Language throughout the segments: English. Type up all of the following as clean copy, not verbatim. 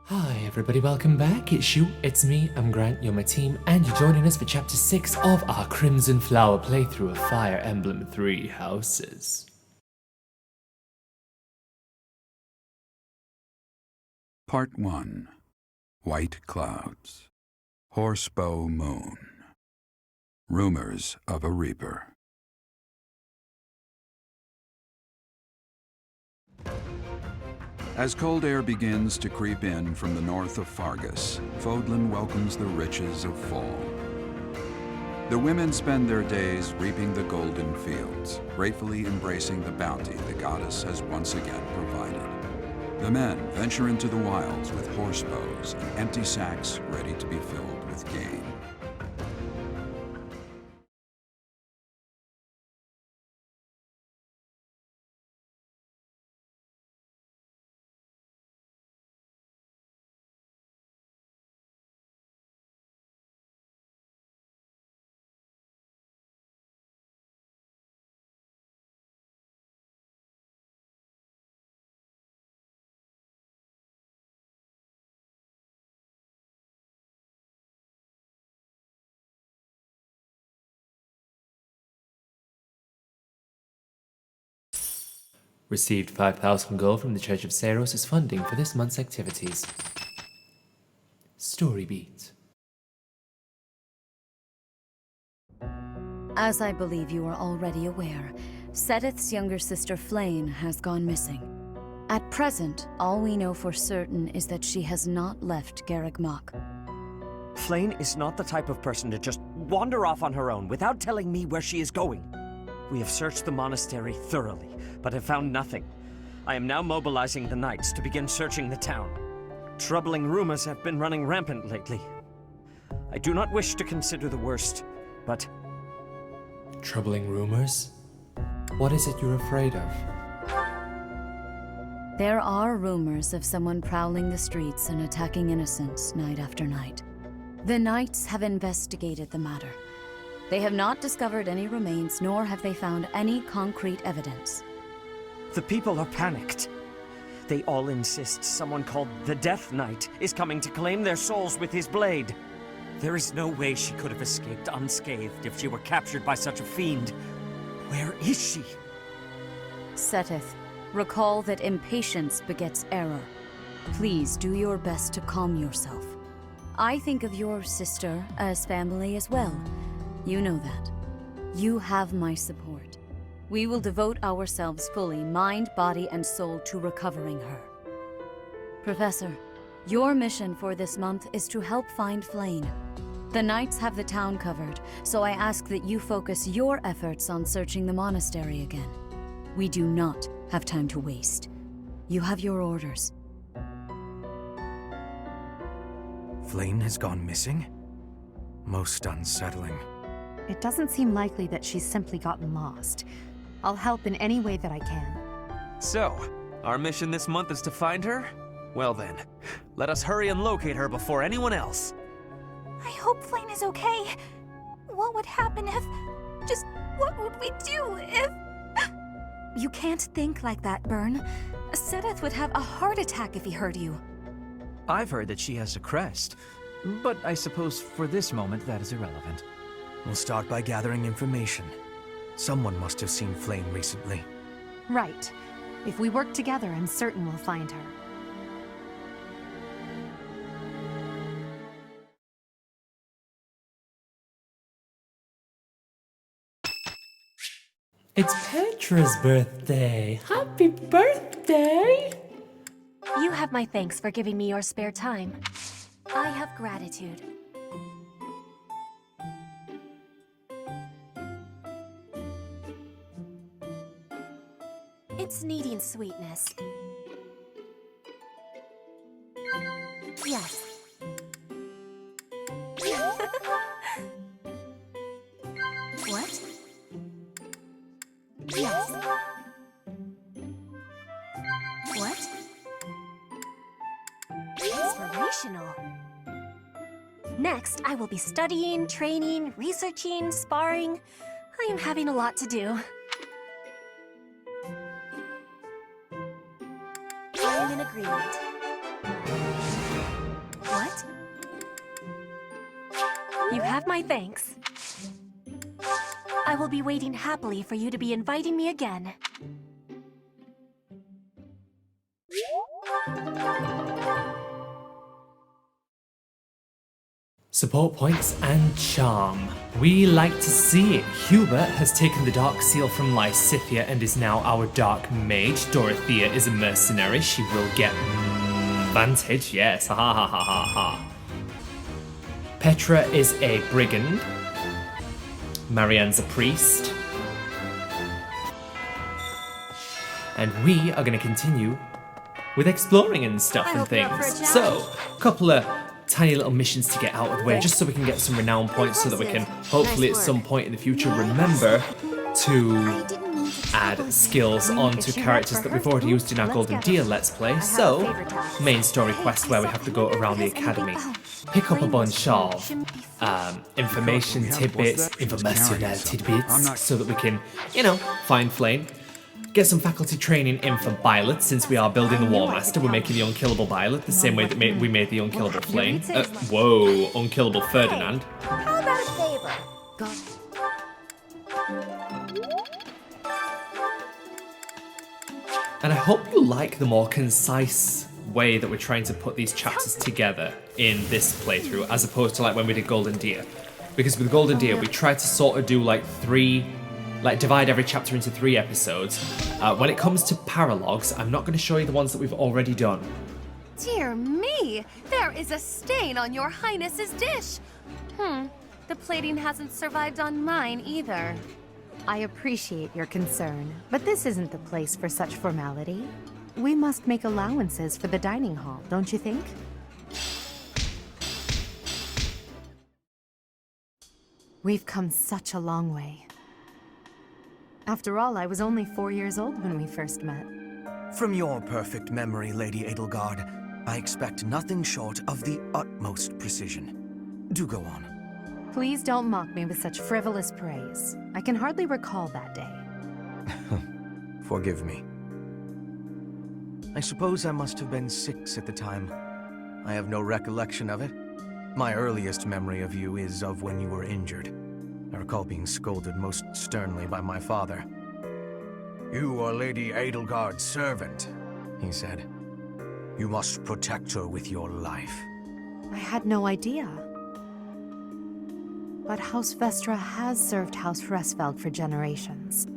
Hi everybody, welcome back. It's me, I'm Grant, you're my team, and you're joining us for Chapter 6 of our Crimson Flower playthrough of Fire Emblem Three Houses. Part 1. White Clouds. Horsebow Moon. Rumors of a Reaper. As cold air begins to creep in from the north of Fargus, Fódlan welcomes the riches of fall. The women spend their days reaping the golden fields, gratefully embracing the bounty the goddess has once again provided. The men venture into the wilds with horse bows and empty sacks ready to be filled with game. Received 5,000 gold from the Church of Seiros as funding for this month's activities. Story beat. As I believe you are already aware, Seteth's younger sister Flayn has gone missing. At present, all we know for certain is that she has not left Garreg Mach. Flayn is not the type of person to just wander off on her own without telling me where she is going. We have searched the monastery thoroughly, but have found nothing. I am now mobilizing the knights to begin searching the town. Troubling rumors have been running rampant lately. I do not wish to consider the worst, but... Troubling rumors? What is it you're afraid of? There are rumors of someone prowling the streets and attacking innocents night after night. The knights have investigated the matter. They have not discovered any remains, nor have they found any concrete evidence. The people are panicked. They all insist someone called the Death Knight is coming to claim their souls with his blade. There is no way she could have escaped unscathed if she were captured by such a fiend. Where is she? Seteth, recall that impatience begets error. Please do your best to calm yourself. I think of your sister as family as well. You know that. You have my support. We will devote ourselves fully, mind, body, and soul to recovering her. Professor, your mission for this month is to help find Flayn. The knights have the town covered, so I ask that you focus your efforts on searching the monastery again. We do not have time to waste. You have your orders. Flayn has gone missing? Most unsettling. It doesn't seem likely that she's simply gotten lost. I'll help in any way that I can. So, our mission this month is to find her? Well then, let us hurry and locate her before anyone else. I hope Flayn is okay. What would happen if... Just what would we do if... You can't think like that, Byrne. Seteth would have a heart attack if he heard you. I've heard that she has a crest, but I suppose for this moment that is irrelevant. We'll start by gathering information. Someone must have seen Flayn recently. Right. If we work together, I'm certain we'll find her. It's Petra's birthday! Happy birthday! You have my thanks for giving me your spare time. I have gratitude. It's needing sweetness. Yes. What? Yes. What? Inspirational. Next, I will be studying, training, researching, sparring. I am having a lot to do. I'm in agreement. have my thanks. I will be waiting happily for you to be inviting me again. Support points and charm. We like to see it. Hubert has taken the Dark Seal from Lysithia and is now our Dark Mage. Dorothea is a mercenary. She will get advantage. Yes, ha ha ha ha ha ha. Petra is a brigand. Marianne's a priest. And we are going to continue with exploring and stuff and things. So, a couple of tiny little missions to get out of the way, just so we can get some renown points so that we can hopefully at some point in the future remember to add skills onto characters that we've already used in our Golden Deer Let's Play. So, main story quest where we have to go around the academy, pick up a bunch of informational tidbits, so that we can, you know, find Flame. Get some faculty training in for Byleth, since we are building the War Master. We're making the unkillable Byleth, the same way that we made the unkillable Flame. Whoa, unkillable Ferdinand. How about a favor? And I hope you like the more concise way that we're trying to put these chapters together in this playthrough, as opposed to like when we did Golden Deer. Because with Golden Deer, we tried to sort of do divide every chapter into 3 episodes. When it comes to paralogs, I'm not going to show you the ones that we've already done. Dear me! There is a stain on your highness's dish! The plating hasn't survived on mine either. I appreciate your concern, but this isn't the place for such formality. We must make allowances for the dining hall, don't you think? We've come such a long way. After all, I was only 4 years old when we first met. From your perfect memory, Lady Edelgard, I expect nothing short of the utmost precision. Do go on. Please don't mock me with such frivolous praise. I can hardly recall that day. Forgive me. I suppose I must have been 6 at the time. I have no recollection of it. My earliest memory of you is of when you were injured. I recall being scolded most sternly by my father. "You are Lady Edelgard's servant," he said. "You must protect her with your life." I had no idea. But House Vestra has served House Hresvelg for generations.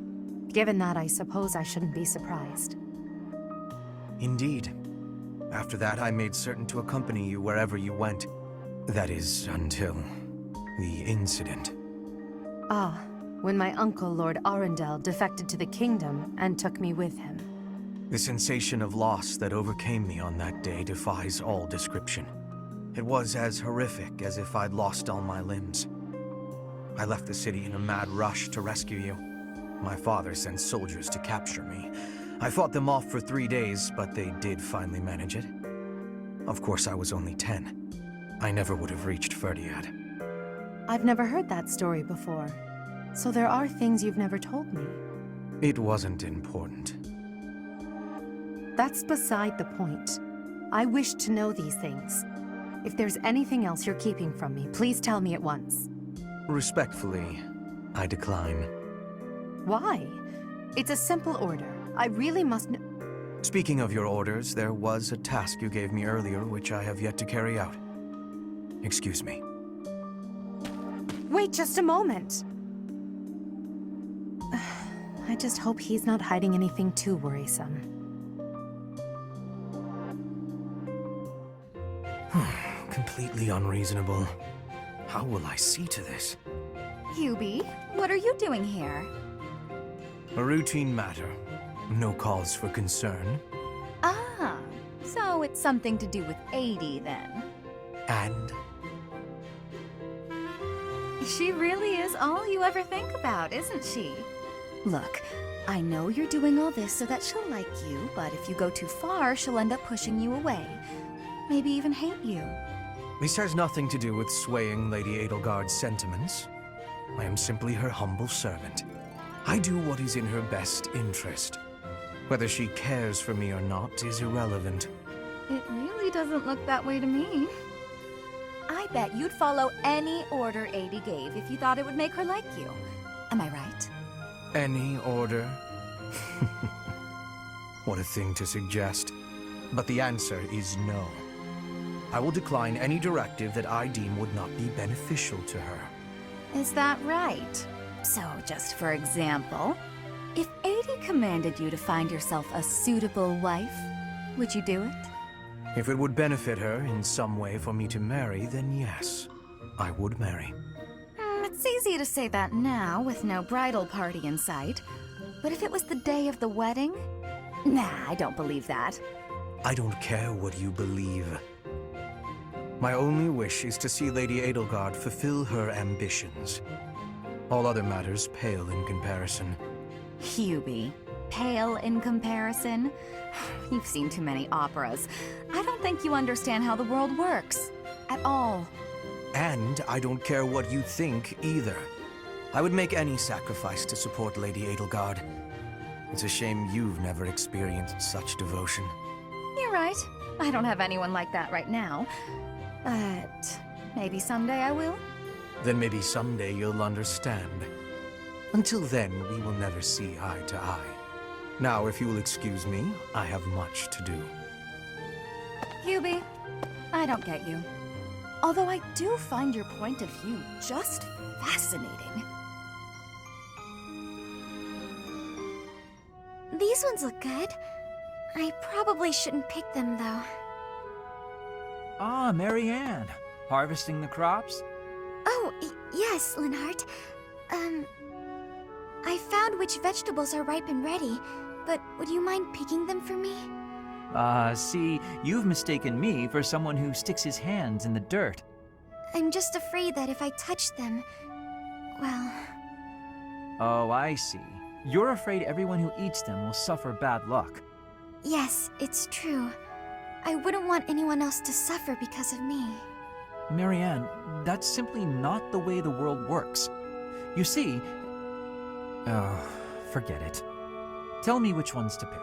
Given that, I suppose I shouldn't be surprised. Indeed. After that, I made certain to accompany you wherever you went. That is, until the incident. Ah, when my uncle, Lord Arundel, defected to the kingdom and took me with him. The sensation of loss that overcame me on that day defies all description. It was as horrific as if I'd lost all my limbs. I left the city in a mad rush to rescue you. My father sent soldiers to capture me. I fought them off for 3 days, but they did finally manage it. Of course, I was only 10. I never would have reached Ferdiad. I've never heard that story before. So there are things you've never told me. It wasn't important. That's beside the point. I wish to know these things. If there's anything else you're keeping from me, please tell me at once. Respectfully, I decline. Why? It's a simple order. I really must know. Speaking of your orders, there was a task you gave me earlier which I have yet to carry out. Excuse me. Wait just a moment. I just hope he's not hiding anything too worrisome. Completely unreasonable. How will I see to this? Hubie, what are you doing here? A routine matter. No cause for concern. Ah, so it's something to do with 80 then. And? She really is all you ever think about, isn't she? Look, I know you're doing all this so that she'll like you, but if you go too far, she'll end up pushing you away. Maybe even hate you. This has nothing to do with swaying Lady Edelgard's sentiments. I am simply her humble servant. I do what is in her best interest. Whether she cares for me or not is irrelevant. It really doesn't look that way to me. I bet you'd follow any order Adie gave if you thought it would make her like you. Am I right? Any order? What a thing to suggest. But the answer is no. I will decline any directive that I deem would not be beneficial to her. Is that right? So, just for example, if Adie commanded you to find yourself a suitable wife, would you do it? If it would benefit her in some way for me to marry, then yes, I would marry. It's easy to say that now, with no bridal party in sight. But if it was the day of the wedding? Nah, I don't believe that. I don't care what you believe. My only wish is to see Lady Edelgard fulfill her ambitions. All other matters pale in comparison. Hubie, pale in comparison? You've seen too many operas. I don't think you understand how the world works. At all. And I don't care what you think either. I would make any sacrifice to support Lady Edelgard. It's a shame you've never experienced such devotion. You're right. I don't have anyone like that right now. But maybe someday I will. Then maybe someday you'll understand. Until then, we will never see eye to eye. Now, if you will excuse me, I have much to do. Hubie, I don't get you. Although I do find your point of view just fascinating. These ones look good. I probably shouldn't pick them, though. Ah, Marianne. Harvesting the crops? Oh, yes, Linhart. I found which vegetables are ripe and ready, but would you mind picking them for me? See, you've mistaken me for someone who sticks his hands in the dirt. I'm just afraid that if I touch them, well... Oh, I see. You're afraid everyone who eats them will suffer bad luck. Yes, it's true. I wouldn't want anyone else to suffer because of me. Marianne, that's simply not the way the world works. You see... Oh, forget it. Tell me which ones to pick.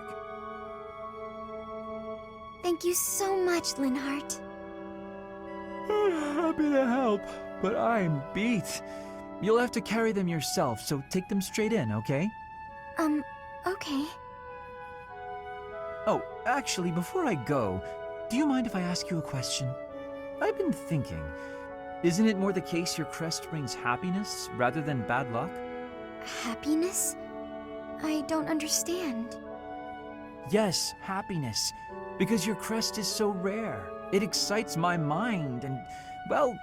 Thank you so much, Linhart. Happy to help, but I'm beat. You'll have to carry them yourself, so take them straight in, okay? Okay. Oh, actually, before I go, do you mind if I ask you a question? I've been thinking, isn't it more the case your crest brings happiness rather than bad luck? Happiness? I don't understand. Yes, happiness. Because your crest is so rare. It excites my mind, and, well,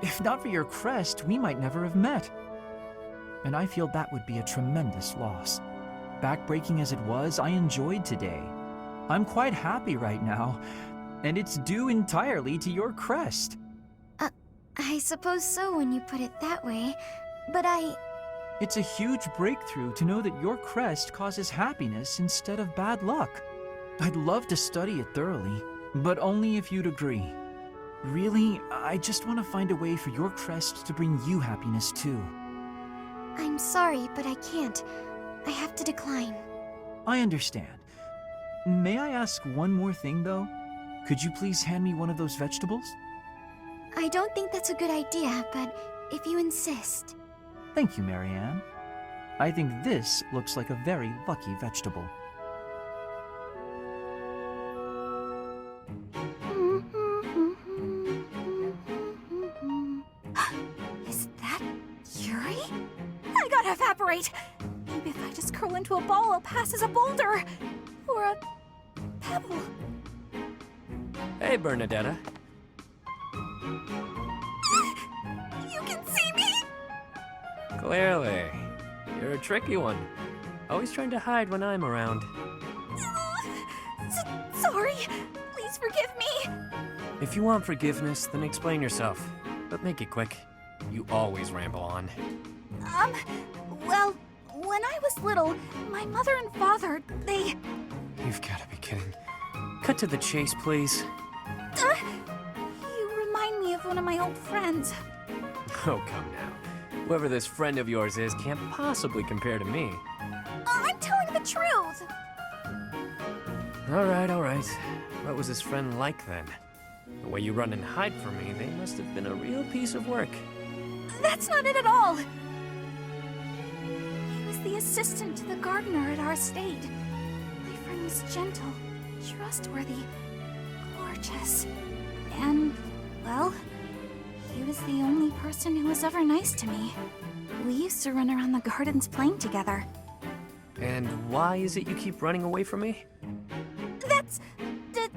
if not for your crest, we might never have met. And I feel that would be a tremendous loss. Backbreaking as it was, I enjoyed today. I'm quite happy right now, and it's due entirely to your crest. I suppose so when you put it that way, but It's a huge breakthrough to know that your crest causes happiness instead of bad luck. I'd love to study it thoroughly, but only if you'd agree. Really, I just want to find a way for your crest to bring you happiness too. I'm sorry, but I can't. I have to decline. I understand. May I ask one more thing, though? Could you please hand me one of those vegetables? I don't think that's a good idea, but if you insist. Thank you, Marianne. I think this looks like a very lucky vegetable. Is that Yuri? I gotta evaporate! Maybe if I just curl into a ball, I'll pass as a boulder! Or a pebble. Hey, Bernadetta. You can see me? Clearly. You're a tricky one. Always trying to hide when I'm around. Sorry. Please forgive me. If you want forgiveness, then explain yourself. But make it quick. You always ramble on. Well, when I was little, my mother and father, they... You've gotta be kidding. Cut to the chase, please. You remind me of one of my old friends. Oh, come now. Whoever this friend of yours is can't possibly compare to me. I'm telling the truth. All right. What was this friend like then? The way you run and hide from me, they must have been a real piece of work. That's not it at all! He was the assistant to the gardener at our estate. My friend was gentle, trustworthy, gorgeous, and, well, he was the only person who was ever nice to me. We used to run around the gardens playing together. And why is it you keep running away from me? That's... do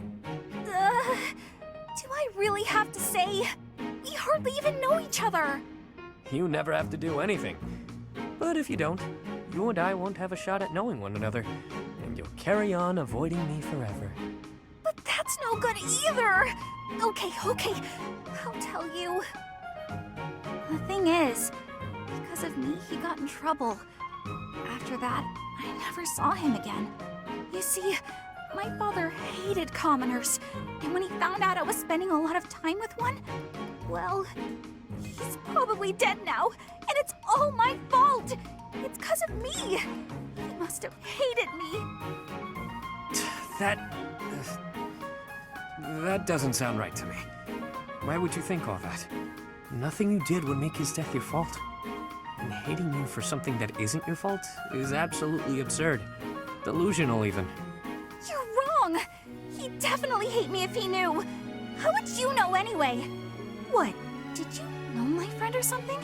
I really have to say? We hardly even know each other. You never have to do anything. But if you don't, you and I won't have a shot at knowing one another, and you'll carry on avoiding me forever. But that's no good either! Okay, I'll tell you. The thing is, because of me, he got in trouble. After that, I never saw him again. You see, my father hated commoners, and when he found out I was spending a lot of time with one, well, he's probably dead now, and it's all my fault! It's because of me! He must have hated me! That doesn't sound right to me. Why would you think all that? Nothing you did would make his death your fault. And hating you for something that isn't your fault is absolutely absurd. Delusional, even. You're wrong! He'd definitely hate me if he knew! How would you know anyway? What, did you know my friend or something?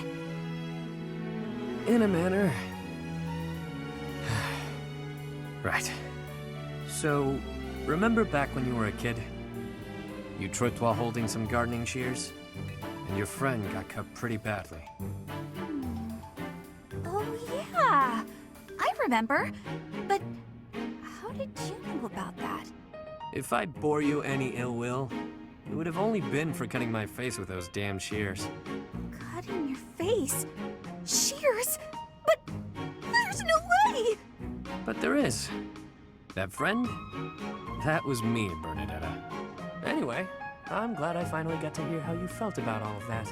In a manner. Right. So, remember back when you were a kid? You tripped while holding some gardening shears? And your friend got cut pretty badly. Oh yeah! I remember. But how did you know about that? If I bore you any ill will, it would have only been for cutting my face with those damn shears. Cutting your face? Shears? But there's no way! But there is. That friend? That was me, Bernadetta. Anyway, I'm glad I finally got to hear how you felt about all of that.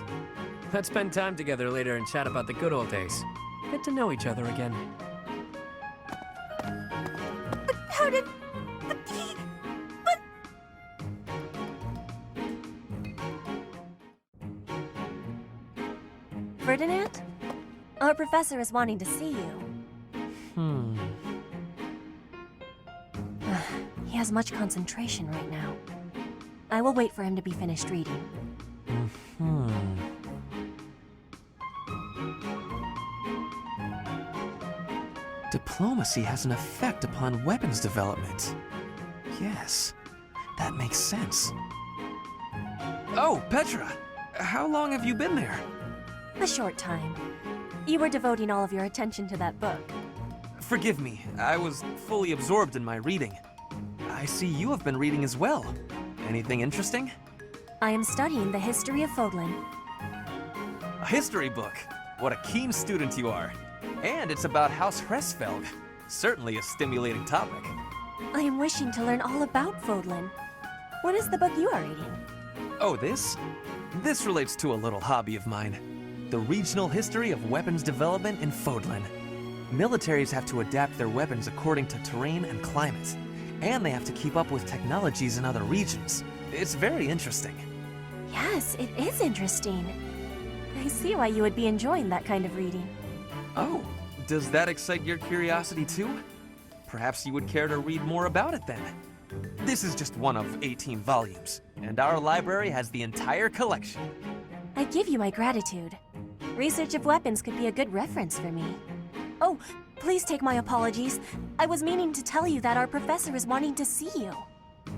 Let's spend time together later and chat about the good old days. Get to know each other again. But how did... But he... But... Ferdinand? Our professor is wanting to see you. He has much concentration right now. I will wait for him to be finished reading. Diplomacy has an effect upon weapons development. Yes, that makes sense. Oh, Petra! How long have you been there? A short time. You were devoting all of your attention to that book. Forgive me, I was fully absorbed in my reading. I see you have been reading as well. Anything interesting? I am studying the history of Fódlan. A history book? What a keen student you are. And it's about House Hresvelg. Certainly a stimulating topic. I am wishing to learn all about Fódlan. What is the book you are reading? Oh, this? This relates to a little hobby of mine. The regional history of weapons development in Fódlan. Militaries have to adapt their weapons according to terrain and climate. And they have to keep up with technologies in other regions. It's very interesting. Yes, it is interesting. I see why you would be enjoying that kind of reading. Oh, does that excite your curiosity too? Perhaps you would care to read more about it then. This is just one of 18 volumes, and our library has the entire collection. I give you my gratitude. Research of weapons could be a good reference for me. Oh, please take my apologies. I was meaning to tell you that our professor is wanting to see you.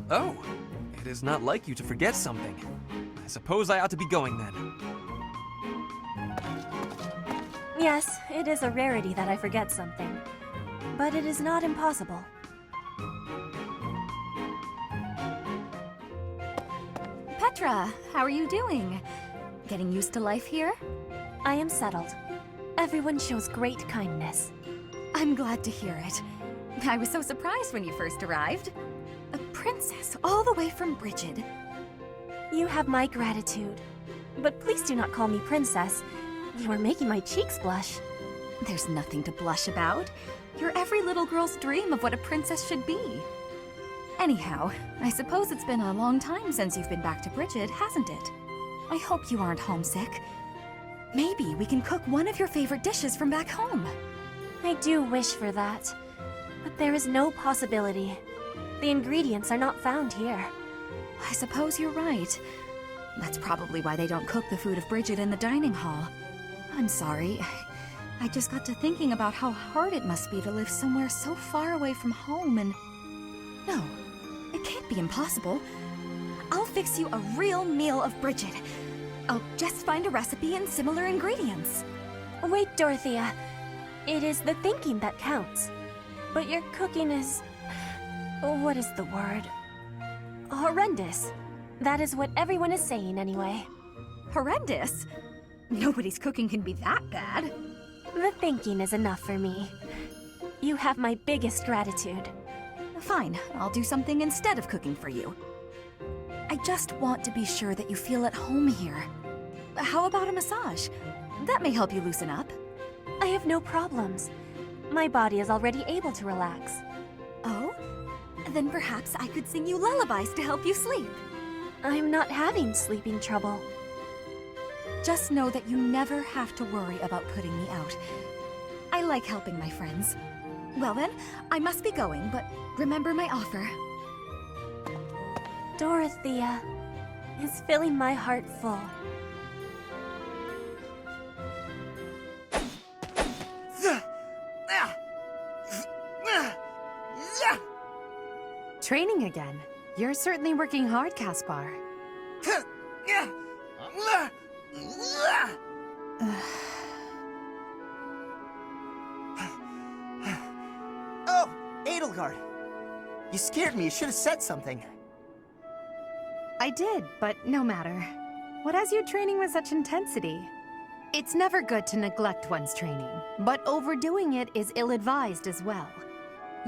Oh, it is not like you to forget something. I suppose I ought to be going then. Yes, it is a rarity that I forget something. But it is not impossible. Petra, how are you doing? Getting used to life here? I am settled. Everyone shows great kindness. I'm glad to hear it. I was so surprised when you first arrived. A princess all the way from Brigid. You have my gratitude. But please do not call me princess. You are making my cheeks blush. There's nothing to blush about. You're every little girl's dream of what a princess should be. Anyhow, I suppose it's been a long time since you've been back to Bridget, hasn't it? I hope you aren't homesick. Maybe we can cook one of your favorite dishes from back home. I do wish for that, but there is no possibility. The ingredients are not found here. I suppose you're right. That's probably why they don't cook the food of Bridget in the dining hall. I'm sorry. I just got to thinking about how hard it must be to live somewhere so far away from home and... No, it can't be impossible. I'll fix you a real meal of Bridget. I'll just find a recipe and similar ingredients. Wait, Dorothea. It is the thinking that counts. But your cooking is... what is the word? Horrendous. That is what everyone is saying anyway. Horrendous? Nobody's cooking can be that bad. The thinking is enough for me. You have my biggest gratitude. Fine, I'll do something instead of cooking for you. I just want to be sure that you feel at home here. How about a massage? That may help you loosen up. I have no problems. My body is already able to relax. Oh? Then perhaps I could sing you lullabies to help you sleep. I'm not having sleeping trouble. Just know that you never have to worry about putting me out. I like helping my friends. Well then, I must be going, but remember my offer. Dorothea is filling my heart full. Training again. You're certainly working hard, Caspar. Oh, Edelgard. You scared me. You should have said something. I did, but no matter. What has you training with such intensity? It's never good to neglect one's training, but overdoing it is ill-advised as well.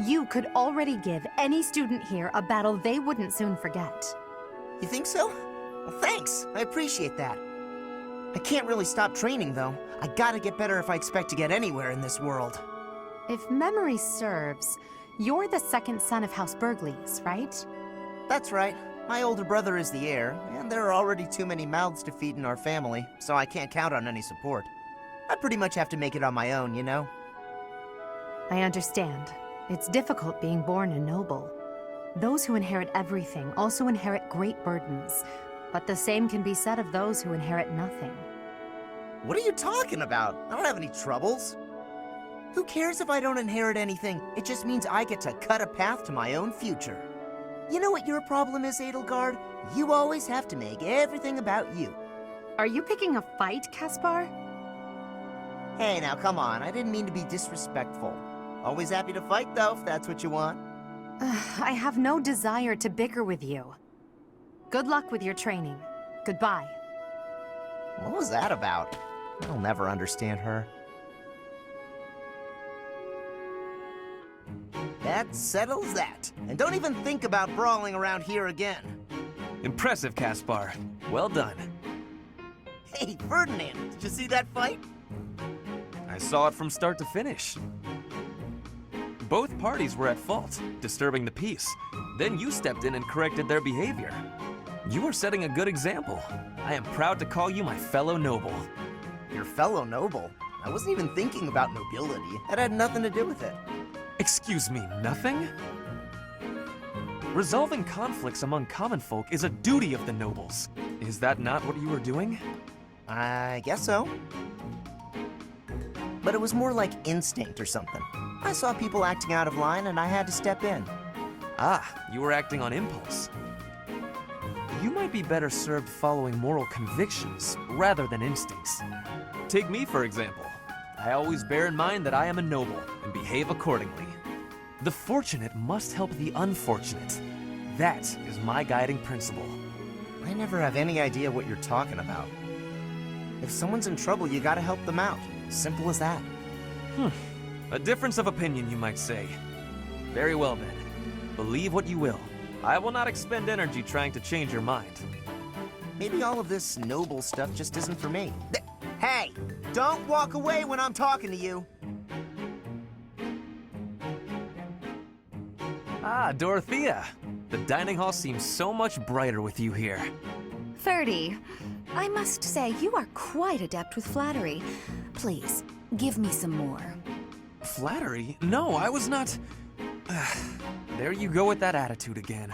You could already give any student here a battle they wouldn't soon forget. You think so? Well, thanks. I appreciate that. I can't really stop training, though. I gotta get better if I expect to get anywhere in this world. If memory serves, you're the second son of House Bergleys, right? That's right. My older brother is the heir, and there are already too many mouths to feed in our family, so I can't count on any support. I pretty much have to make it on my own, you know? I understand. It's difficult being born a noble. Those who inherit everything also inherit great burdens, but the same can be said of those who inherit nothing. What are you talking about? I don't have any troubles. Who cares if I don't inherit anything? It just means I get to cut a path to my own future. You know what your problem is, Edelgard? You always have to make everything about you. Are you picking a fight, Caspar? Hey, now come on. I didn't mean to be disrespectful. Always happy to fight, though, if that's what you want. I have no desire to bicker with you. Good luck with your training. Goodbye. What was that about? I'll never understand her. That settles that. And don't even think about brawling around here again. Impressive, Caspar. Well done. Hey, Ferdinand, did you see that fight? I saw it from start to finish. Both parties were at fault, disturbing the peace. Then you stepped in and corrected their behavior. You are setting a good example. I am proud to call you my fellow noble. Your fellow noble? I wasn't even thinking about nobility. That had nothing to do with it. Excuse me, nothing? Resolving conflicts among common folk is a duty of the nobles. Is that not what you were doing? I guess so. But it was more like instinct or something. I saw people acting out of line and I had to step in. Ah, you were acting on impulse. You might be better served following moral convictions rather than instincts. Take me, for example. I always bear in mind that I am a noble and behave accordingly. The fortunate must help the unfortunate. That is my guiding principle. I never have any idea what you're talking about. If someone's in trouble, you gotta help them out. Simple as that. A difference of opinion, you might say. Very well then. Believe what you will. I will not expend energy trying to change your mind. Maybe all of this noble stuff just isn't for me. Hey! Don't walk away when I'm talking to you! Ah, Dorothea. The dining hall seems so much brighter with you here. 30. I must say, you are quite adept with flattery. Please, give me some more. Flattery? No, I was not... There you go with that attitude again.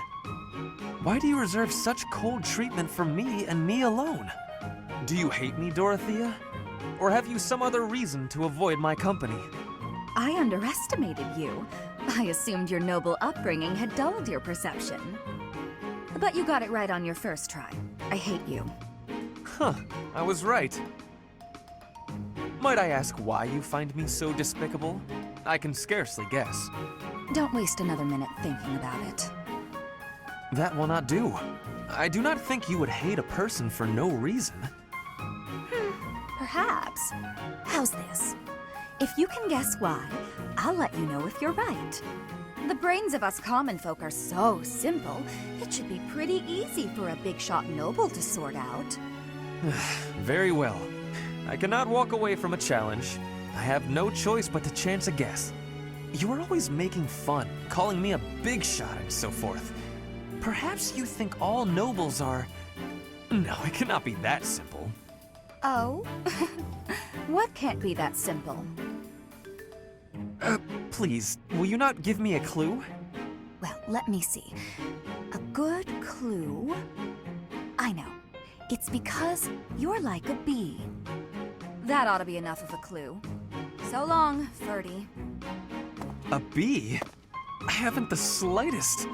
Why do you reserve such cold treatment for me and me alone? Do you hate me, Dorothea? Or have you some other reason to avoid my company? I underestimated you. I assumed your noble upbringing had dulled your perception. But you got it right on your first try. I hate you. Huh, I was right. Might I ask why you find me so despicable? I can scarcely guess. Don't waste another minute thinking about it. That will not do. I do not think you would hate a person for no reason. Perhaps. How's this? If you can guess why, I'll let you know if you're right. The brains of us common folk are so simple, it should be pretty easy for a big shot noble to sort out. Very well. I cannot walk away from a challenge. I have no choice but to chance a guess. You are always making fun, calling me a big shot and so forth. Perhaps you think all nobles are... No, it cannot be that simple. Oh? What can't be that simple? Please, will you not give me a clue? Well, let me see. A good clue? I know. It's because you're like a bee. That ought to be enough of a clue. So long, Ferdy. A bee? I haven't the slightest.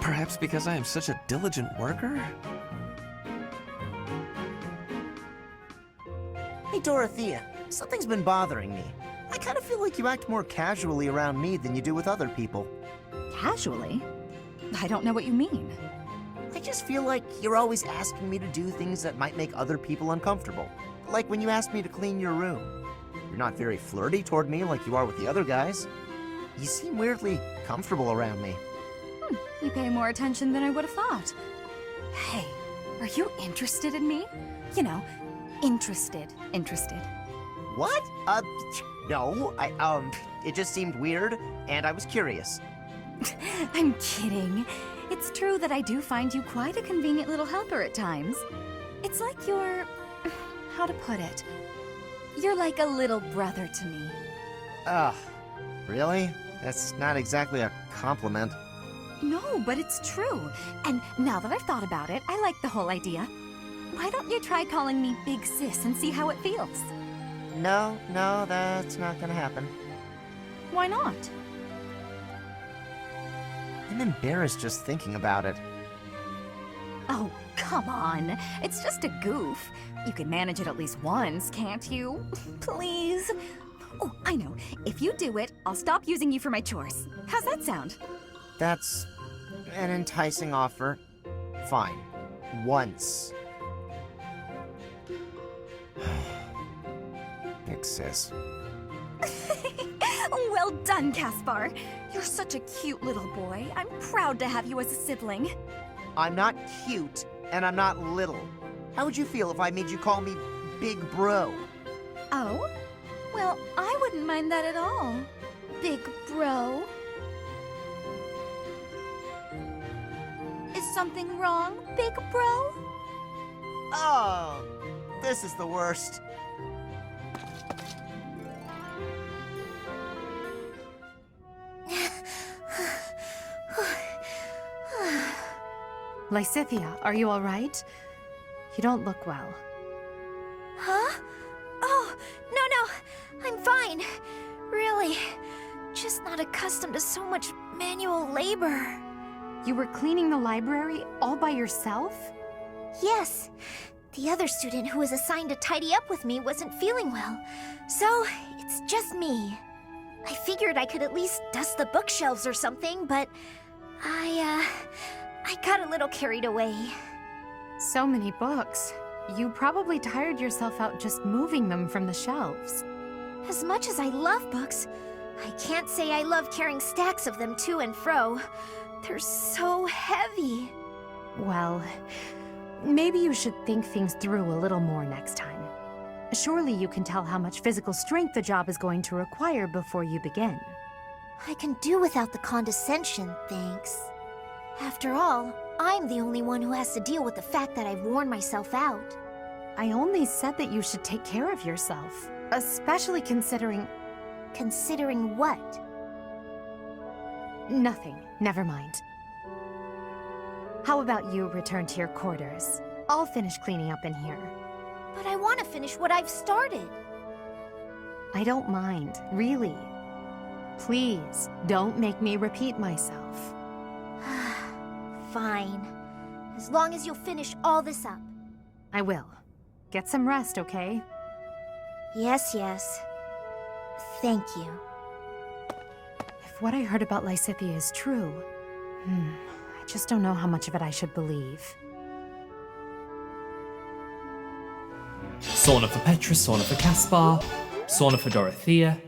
Perhaps because I am such a diligent worker? Hey, Dorothea, something's been bothering me. I kind of feel like you act more casually around me than you do with other people. Casually? I don't know what you mean. I just feel like you're always asking me to do things that might make other people uncomfortable. Like when you asked me to clean your room. You're not very flirty toward me like you are with the other guys. You seem weirdly comfortable around me. You pay more attention than I would have thought. Hey, are you interested in me? You know, interested. What? No, it just seemed weird, and I was curious. I'm kidding. It's true that I do find you quite a convenient little helper at times. It's like you're... how to put it? You're like a little brother to me. Ugh, really? That's not exactly a compliment. No, but it's true. And now that I've thought about it, I like the whole idea. Why don't you try calling me Big Sis and see how it feels? No, that's not gonna happen. Why not? I'm embarrassed just thinking about it. Oh, come on. It's just a goof. You can manage it at least once, can't you? Please? Oh, I know. If you do it, I'll stop using you for my chores. How's that sound? That's an enticing offer. Fine. Once. Big sis. Well done, Caspar. You're such a cute little boy. I'm proud to have you as a sibling. I'm not cute, and I'm not little. How would you feel if I made you call me Big Bro? Oh? Well, I wouldn't mind that at all. Big Bro. Is something wrong, Big Bro? Oh, this is the worst. Lysithea, are you all right? You don't look well. Huh? Oh, no, I'm fine. Really. Just not accustomed to so much manual labor. You were cleaning the library all by yourself? Yes. The other student who was assigned to tidy up with me wasn't feeling well, so it's just me. I figured I could at least dust the bookshelves or something, but I got a little carried away. So many books. You probably tired yourself out just moving them from the shelves. As much as I love books, I can't say I love carrying stacks of them to and fro. They're so heavy. Well, maybe you should think things through a little more next time. Surely you can tell how much physical strength the job is going to require before you begin. I can do without the condescension, thanks. After all, I'm the only one who has to deal with the fact that I've worn myself out. I only said that you should take care of yourself. Especially considering... Considering what? Nothing. Never mind. How about you return to your quarters? I'll finish cleaning up in here. But I want to finish what I've started. I don't mind, really. Please, don't make me repeat myself. Fine. As long as you'll finish all this up. I will. Get some rest, okay? Yes, yes. Thank you. If what I heard about Lysithea is true, I just don't know how much of it I should believe. Sauna for Petra, sauna for Caspar, sauna for Dorothea.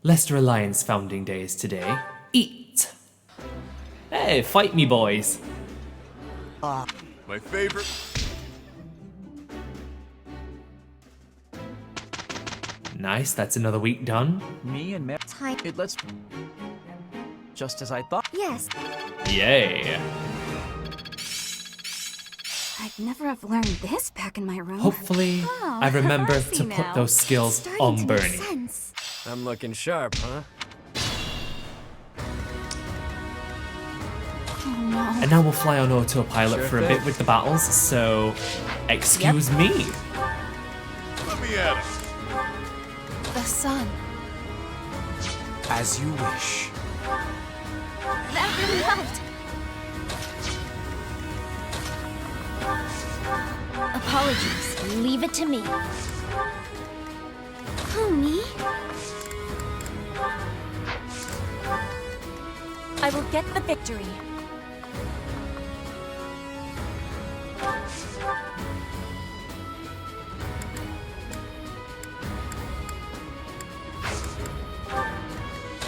Leicester Alliance founding day is today. Eat! Hey, fight me, boys! My favorite. Nice, that's another week done. Me and Mary. It lets. Just as I thought. Yes. Yay! I'd never have learned this back in my room. Hopefully, I remember to put those skills on Bernie. I'm looking sharp, huh? Oh no. And now we'll fly on autopilot for a bit with the battles, so excuse me. Let me at it. The sun. As you wish. That really helped. Apologies. Leave it to me. Who, me? I will get the victory.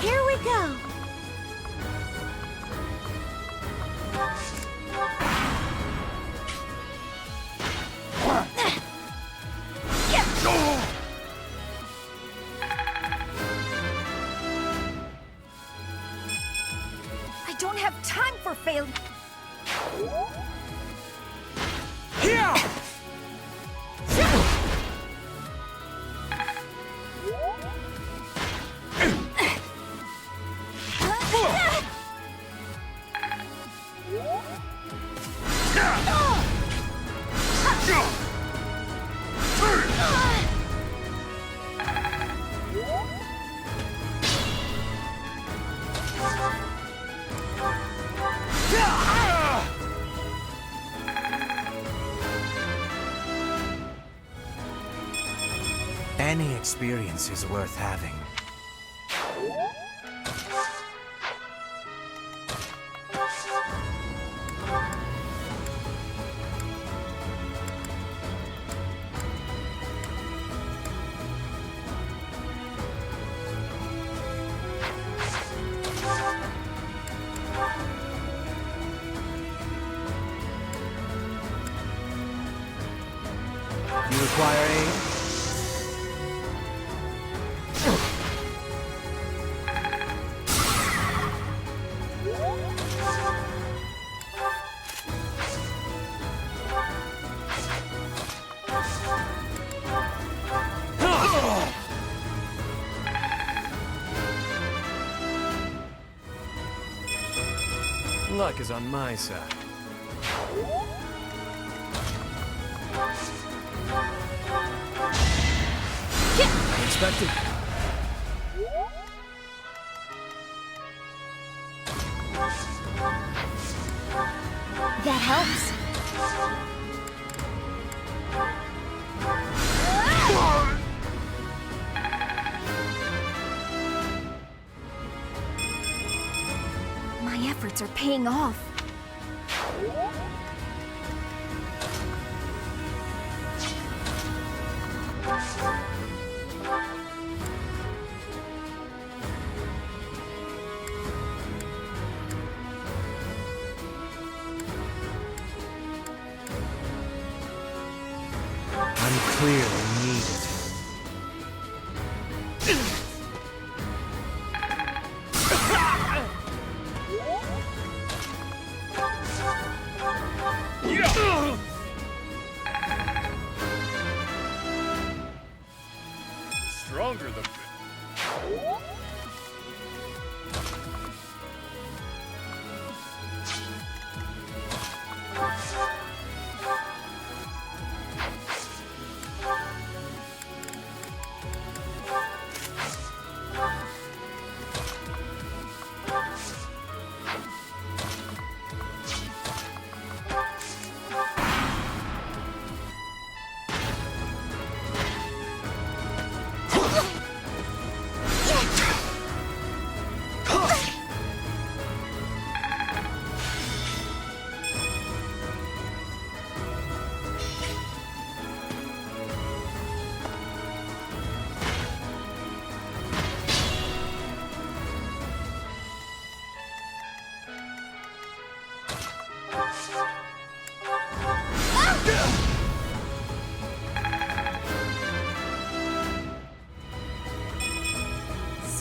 Here we go. I don't have time for failure. Here! Any experience is worth having. You require aid? Luck is on my side. Unexpected. That helps. My efforts are paying off. I'm clearly needed.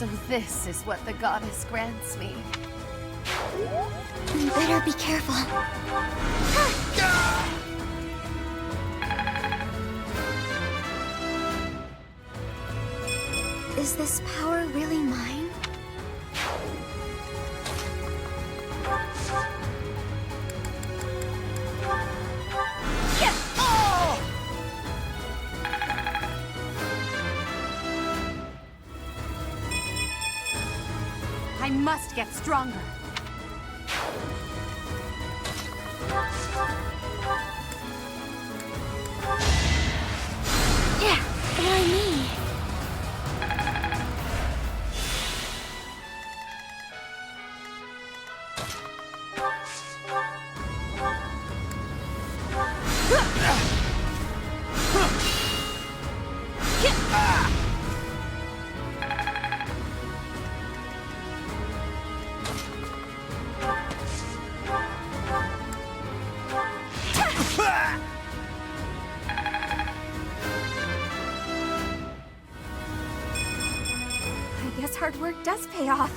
So this is what the goddess grants me. Better be careful. Is this power really mine? I must get stronger. Yeah, why me? I guess hard work does pay off.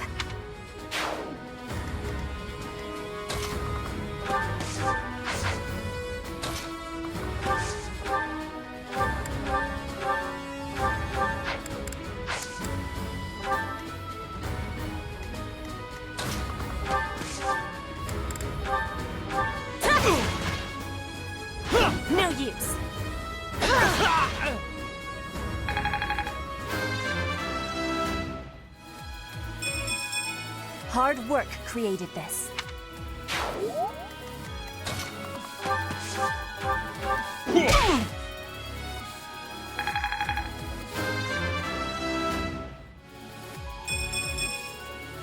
No use. Hard work created this.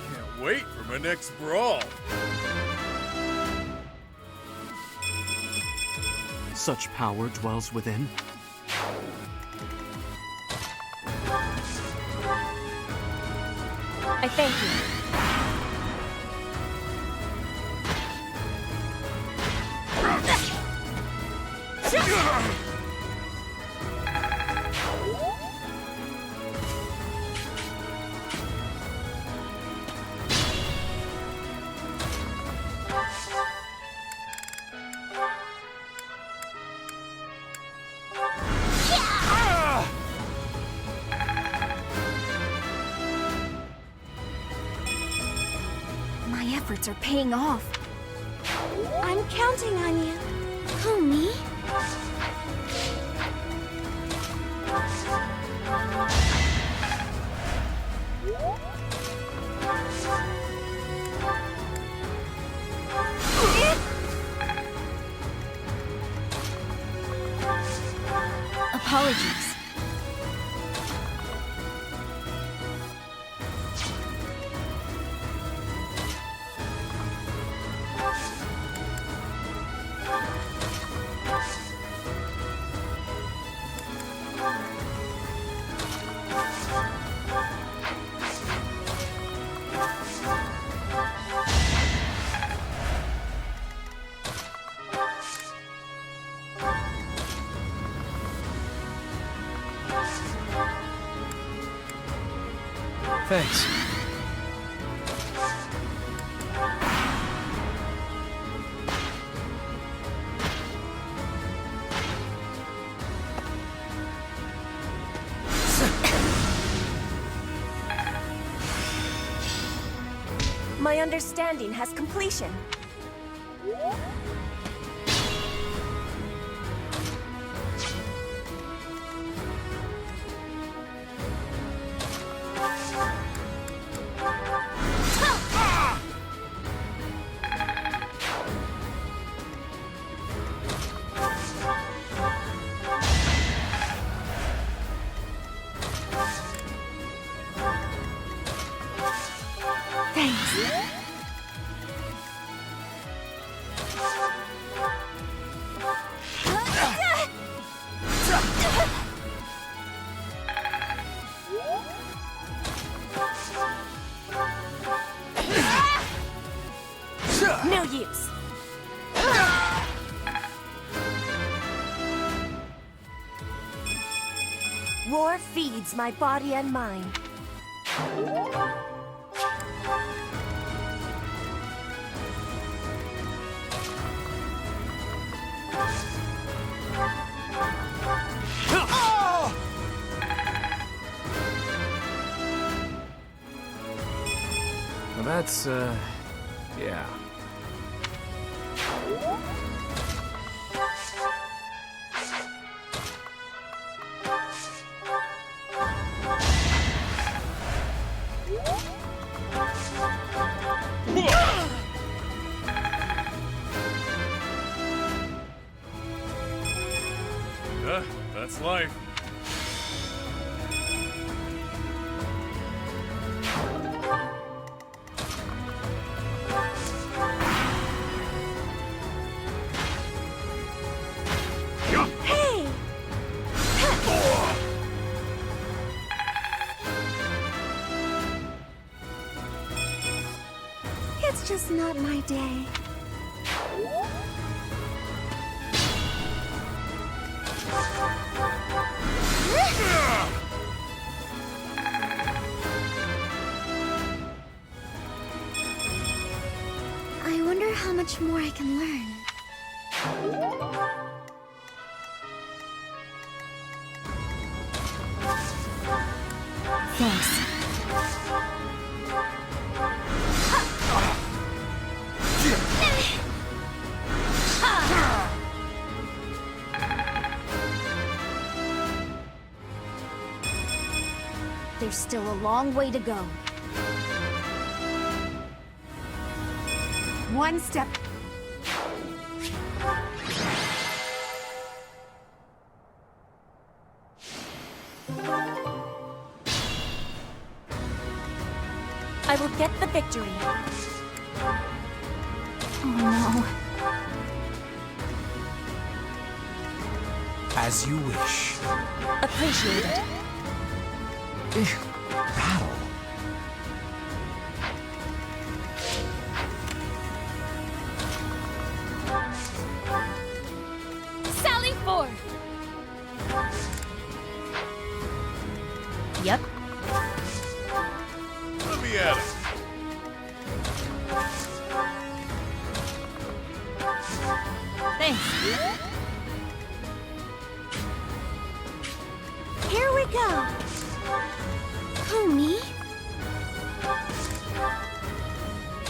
Can't wait for my next brawl. Such power dwells within. I thank you. My efforts are paying off. I'm counting on you. Who, me? Apologies. Thanks. My understanding has completion. No use. War feeds my body and mind. Well, that's, yeah. That's life. Hey! It's just not my day. I wonder how much more I can learn. Thanks. There's still a long way to go. One step. I will get the victory. Oh As you wish. Appreciated. Battle. Sally forth! Yep. Let me at it. Thanks. Here we go. Who, me?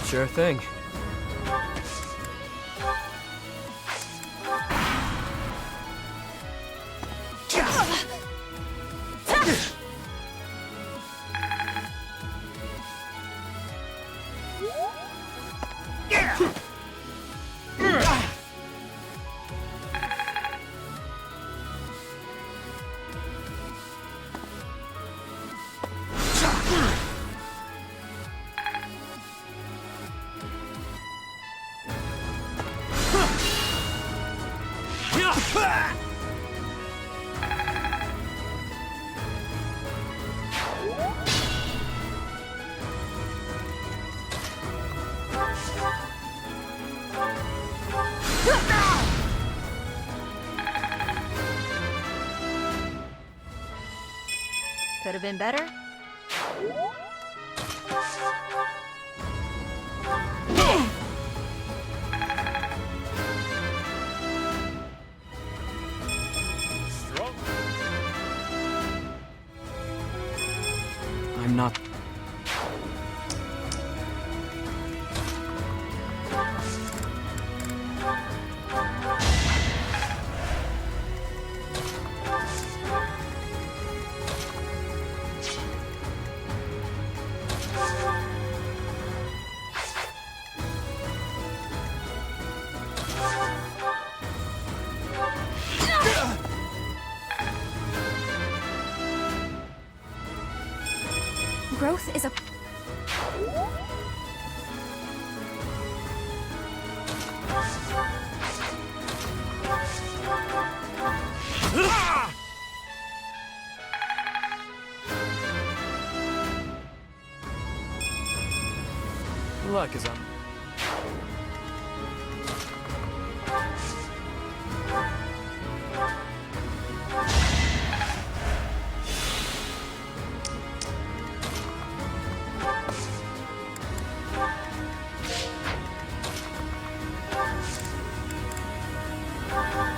Sure thing. Could have been better. Strong. I'm not. Growth is a... Luck is on.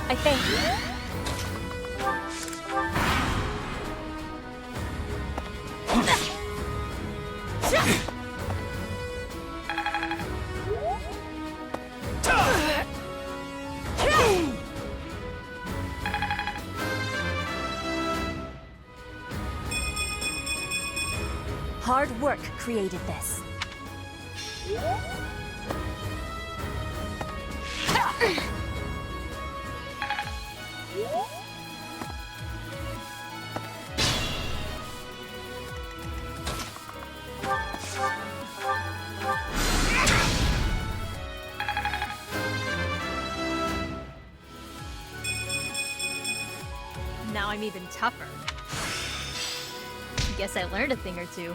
I think. work created this. Now I'm even tougher. Guess I learned a thing or two.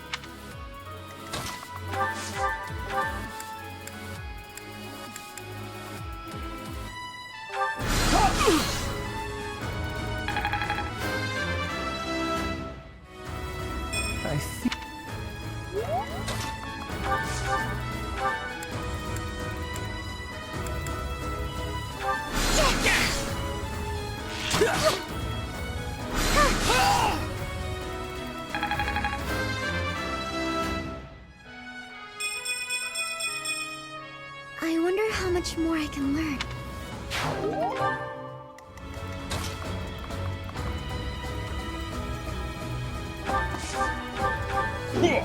I think... I wonder how much more I can learn. Whoa.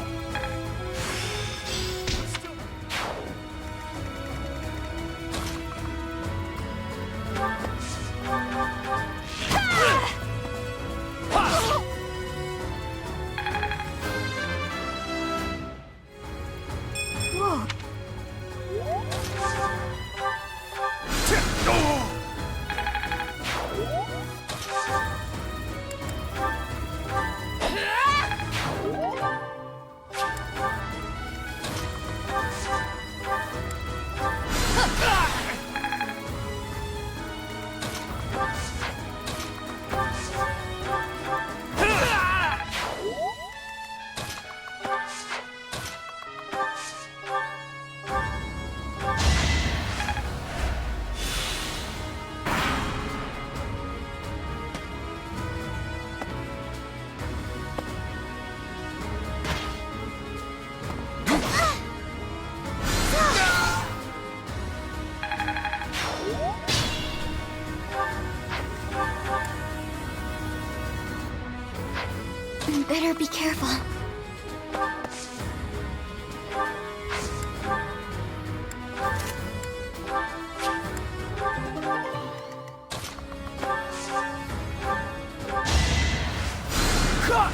Better be careful.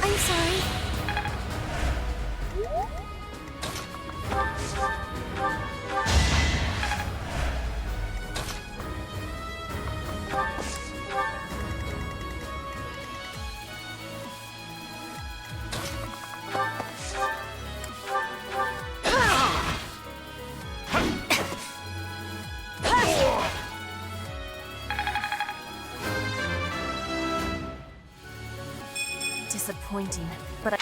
I'm sorry. Disappointing, but I...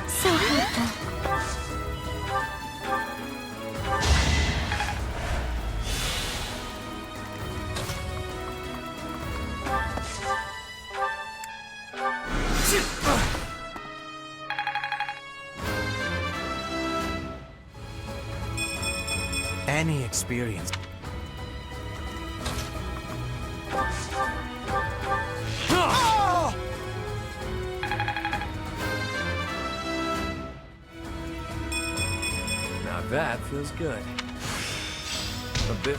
So helpful. Any experience. Now that feels good. A bit.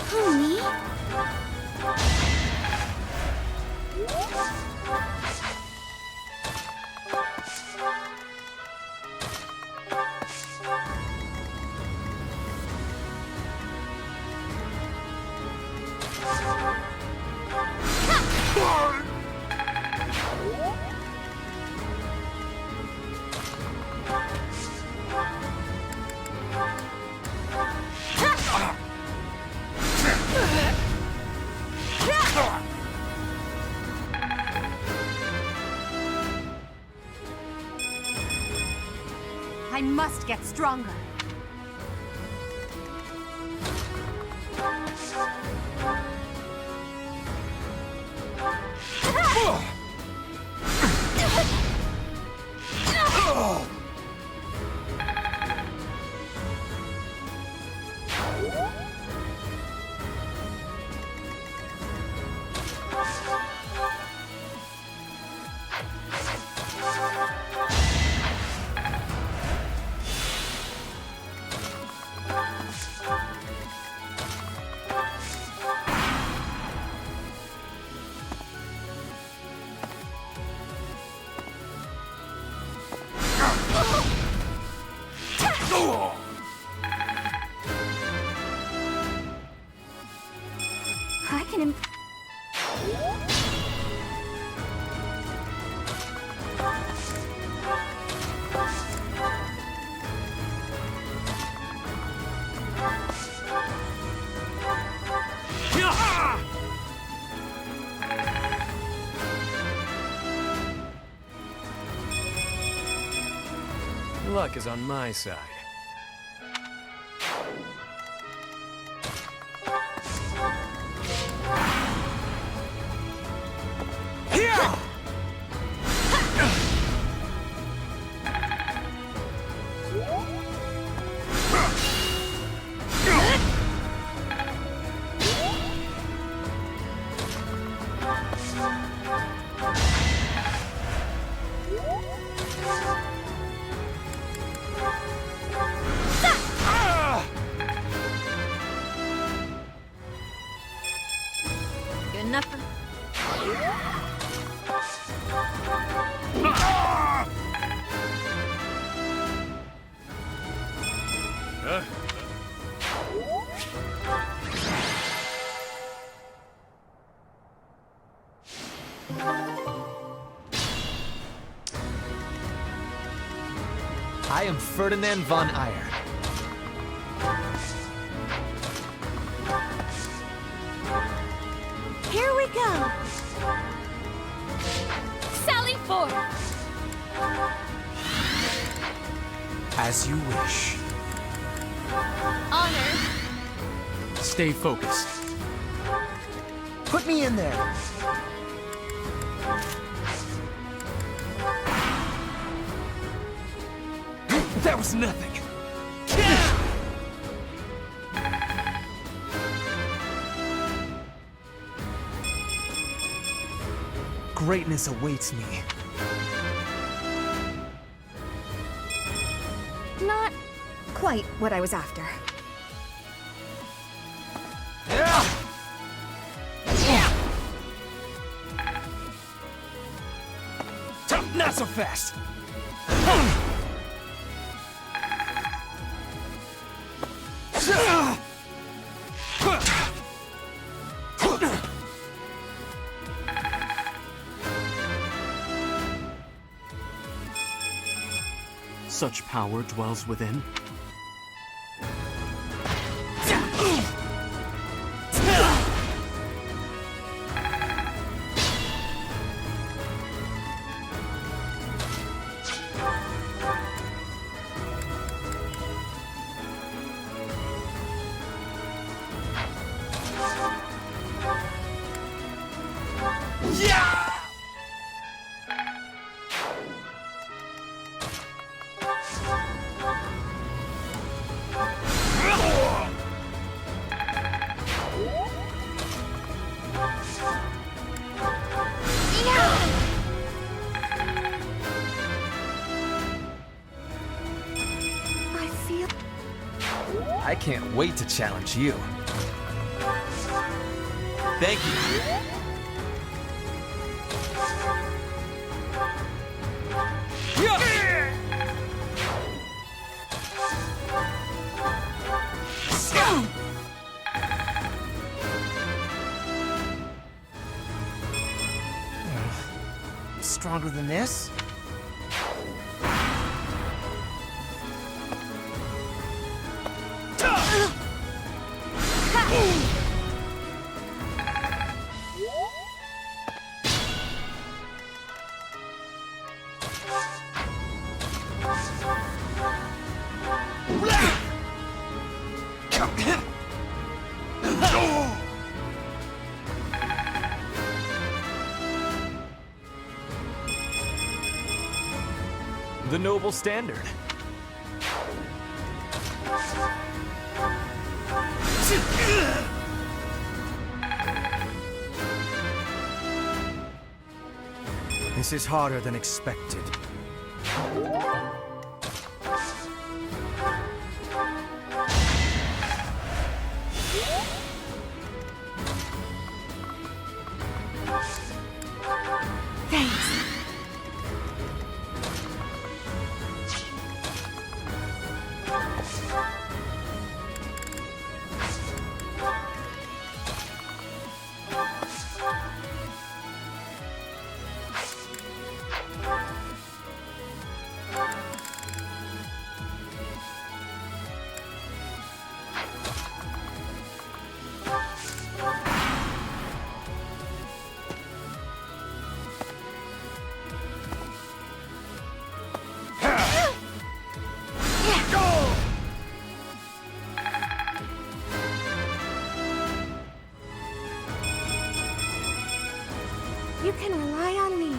Honey? I must get stronger. I can Luck is on my side. Good enough for... I am Ferdinand von Eyre. Here we go! Sally forth! As you wish. Honor! Stay focused. Put me in there. That was nothing. Greatness awaits me. Not quite what I was after. Not so fast. Such power dwells within. I can't wait to challenge you. Thank you. Stronger than this? The noble standard. This is harder than expected. You can rely on me.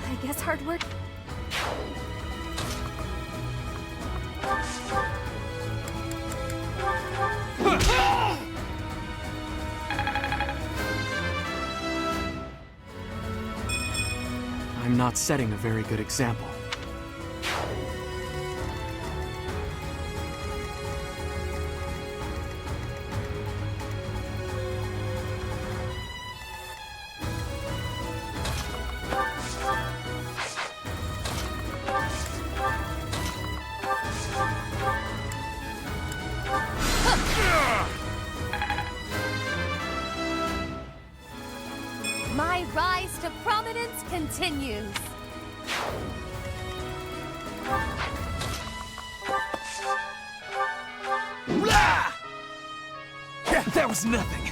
I guess hard work. I'm not setting a very good example. My rise to prominence continues. That was nothing.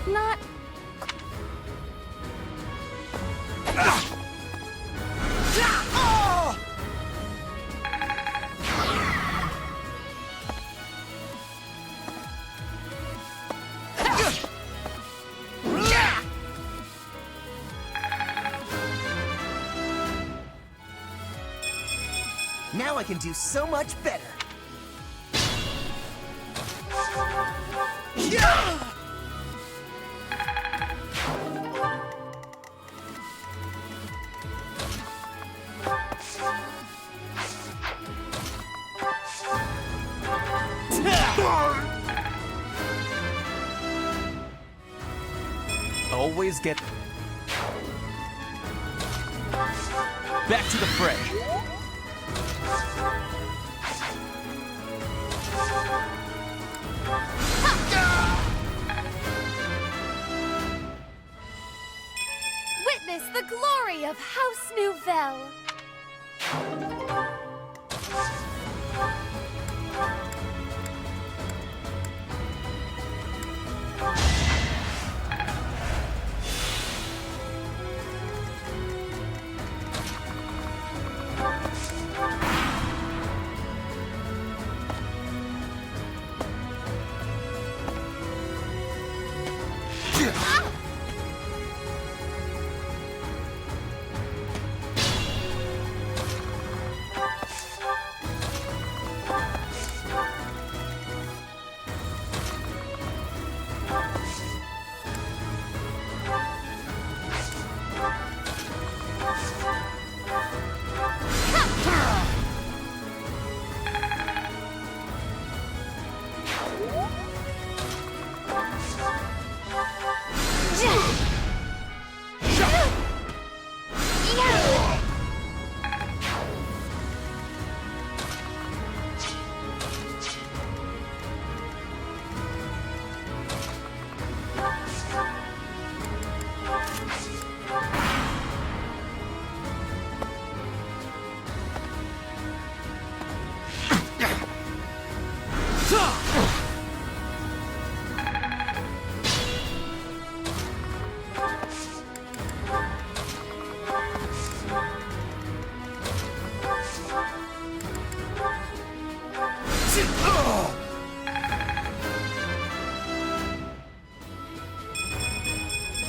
Not. Now I can do so much better. Always get back to the fray. Witness the glory of House Nouvelle.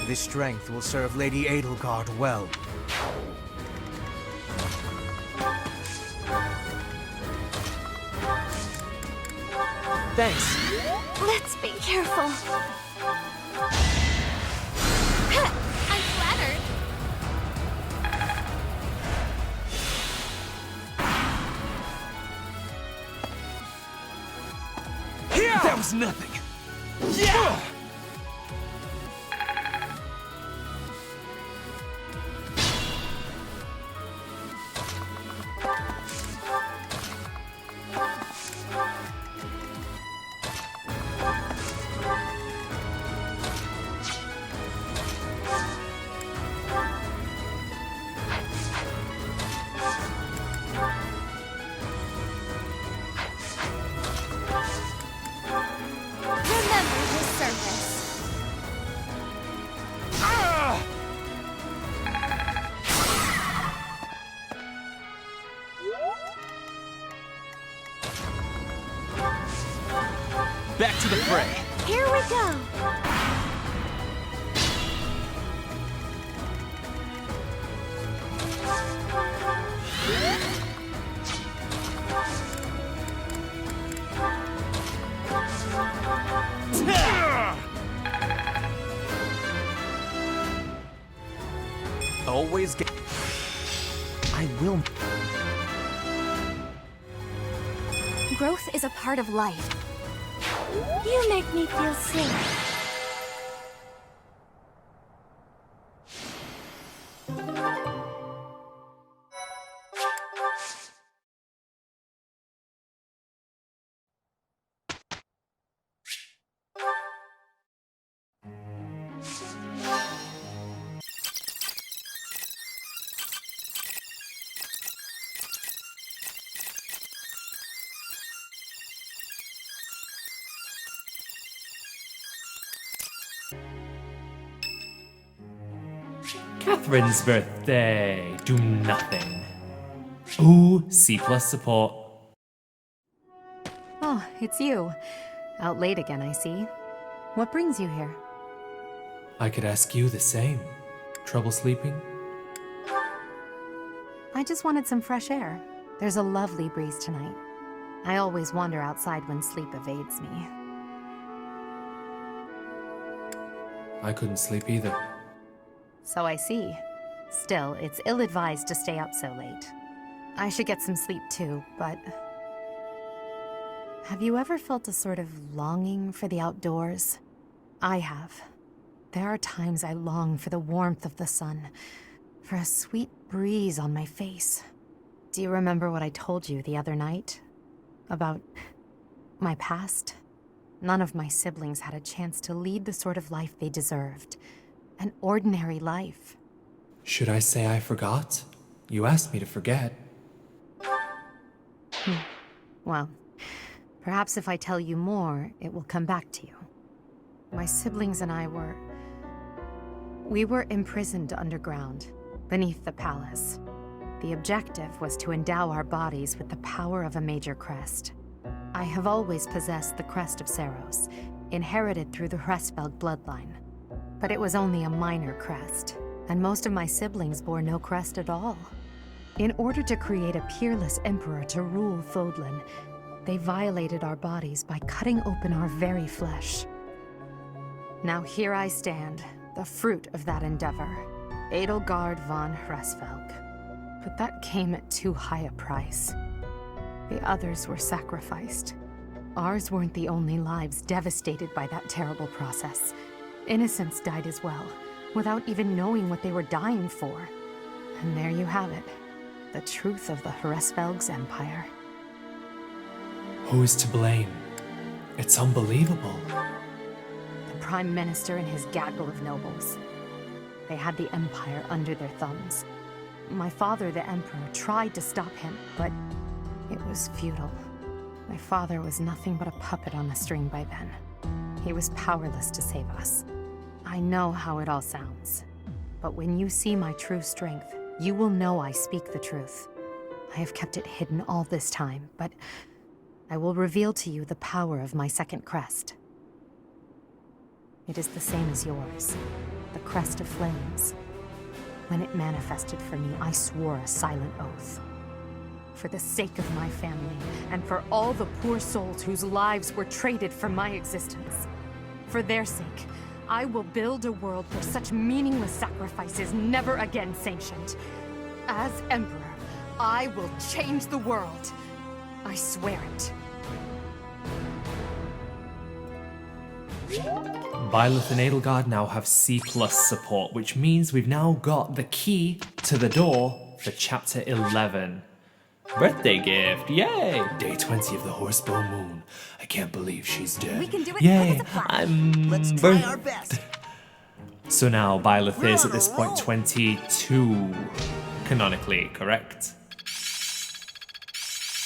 This strength will serve Lady Edelgard well. Thanks. Let's be careful. I'm flattered. That was nothing. Yeah! Remember his service. Back to the fray. Here we go. Always get. I will. Growth is a part of life. You make me feel safe. Catherine's birthday. Do nothing. Ooh, C+ support. Oh, it's you. Out late again, I see. What brings you here? I could ask you the same. Trouble sleeping? I just wanted some fresh air. There's a lovely breeze tonight. I always wander outside when sleep evades me. I couldn't sleep either. So I see. Still, it's ill-advised to stay up so late. I should get some sleep too, but... Have you ever felt a sort of longing for the outdoors? I have. There are times I long for the warmth of the sun, for a sweet breeze on my face. Do you remember what I told you the other night? About my past? None of my siblings had a chance to lead the sort of life they deserved. An ordinary life. Should I say I forgot? You asked me to forget. Well, perhaps if I tell you more, it will come back to you. My siblings and I we were imprisoned underground, beneath the palace. The objective was to endow our bodies with the power of a major crest. I have always possessed the Crest of Saros, inherited through the Hresvelg bloodline. But it was only a minor crest, and most of my siblings bore no crest at all. In order to create a peerless emperor to rule Fódlan, they violated our bodies by cutting open our very flesh. Now here I stand, the fruit of that endeavor, Edelgard Von Hresvelg. But that came at too high a price. The others were sacrificed. Ours weren't the only lives devastated by that terrible process. Innocents died as well, without even knowing what they were dying for. And there you have it, the truth of the Hresvelg's empire. Who is to blame? It's unbelievable. The Prime Minister and his gaggle of nobles. They had the empire under their thumbs. My father, the Emperor, tried to stop him, but it was futile. My father was nothing but a puppet on a string by then. He was powerless to save us. I know how it all sounds, but when you see my true strength, you will know I speak the truth. I have kept it hidden all this time, but I will reveal to you the power of my second crest. It is the same as yours. The Crest of Flames. When it manifested for me, I swore a silent oath. For the sake of my family, and for all the poor souls whose lives were traded for my existence. For their sake, I will build a world where such meaningless sacrifice is never again sanctioned. As Emperor, I will change the world. I swear it. Byleth and Edelgard now have C+ support, which means we've now got the key to the door for Chapter 11. Birthday gift, yay! Day 20 of the Horsebow Moon. I can't believe she's dead. We can do it. Yay! Let's try our best. So now Byleth is at this point 22, canonically, correct?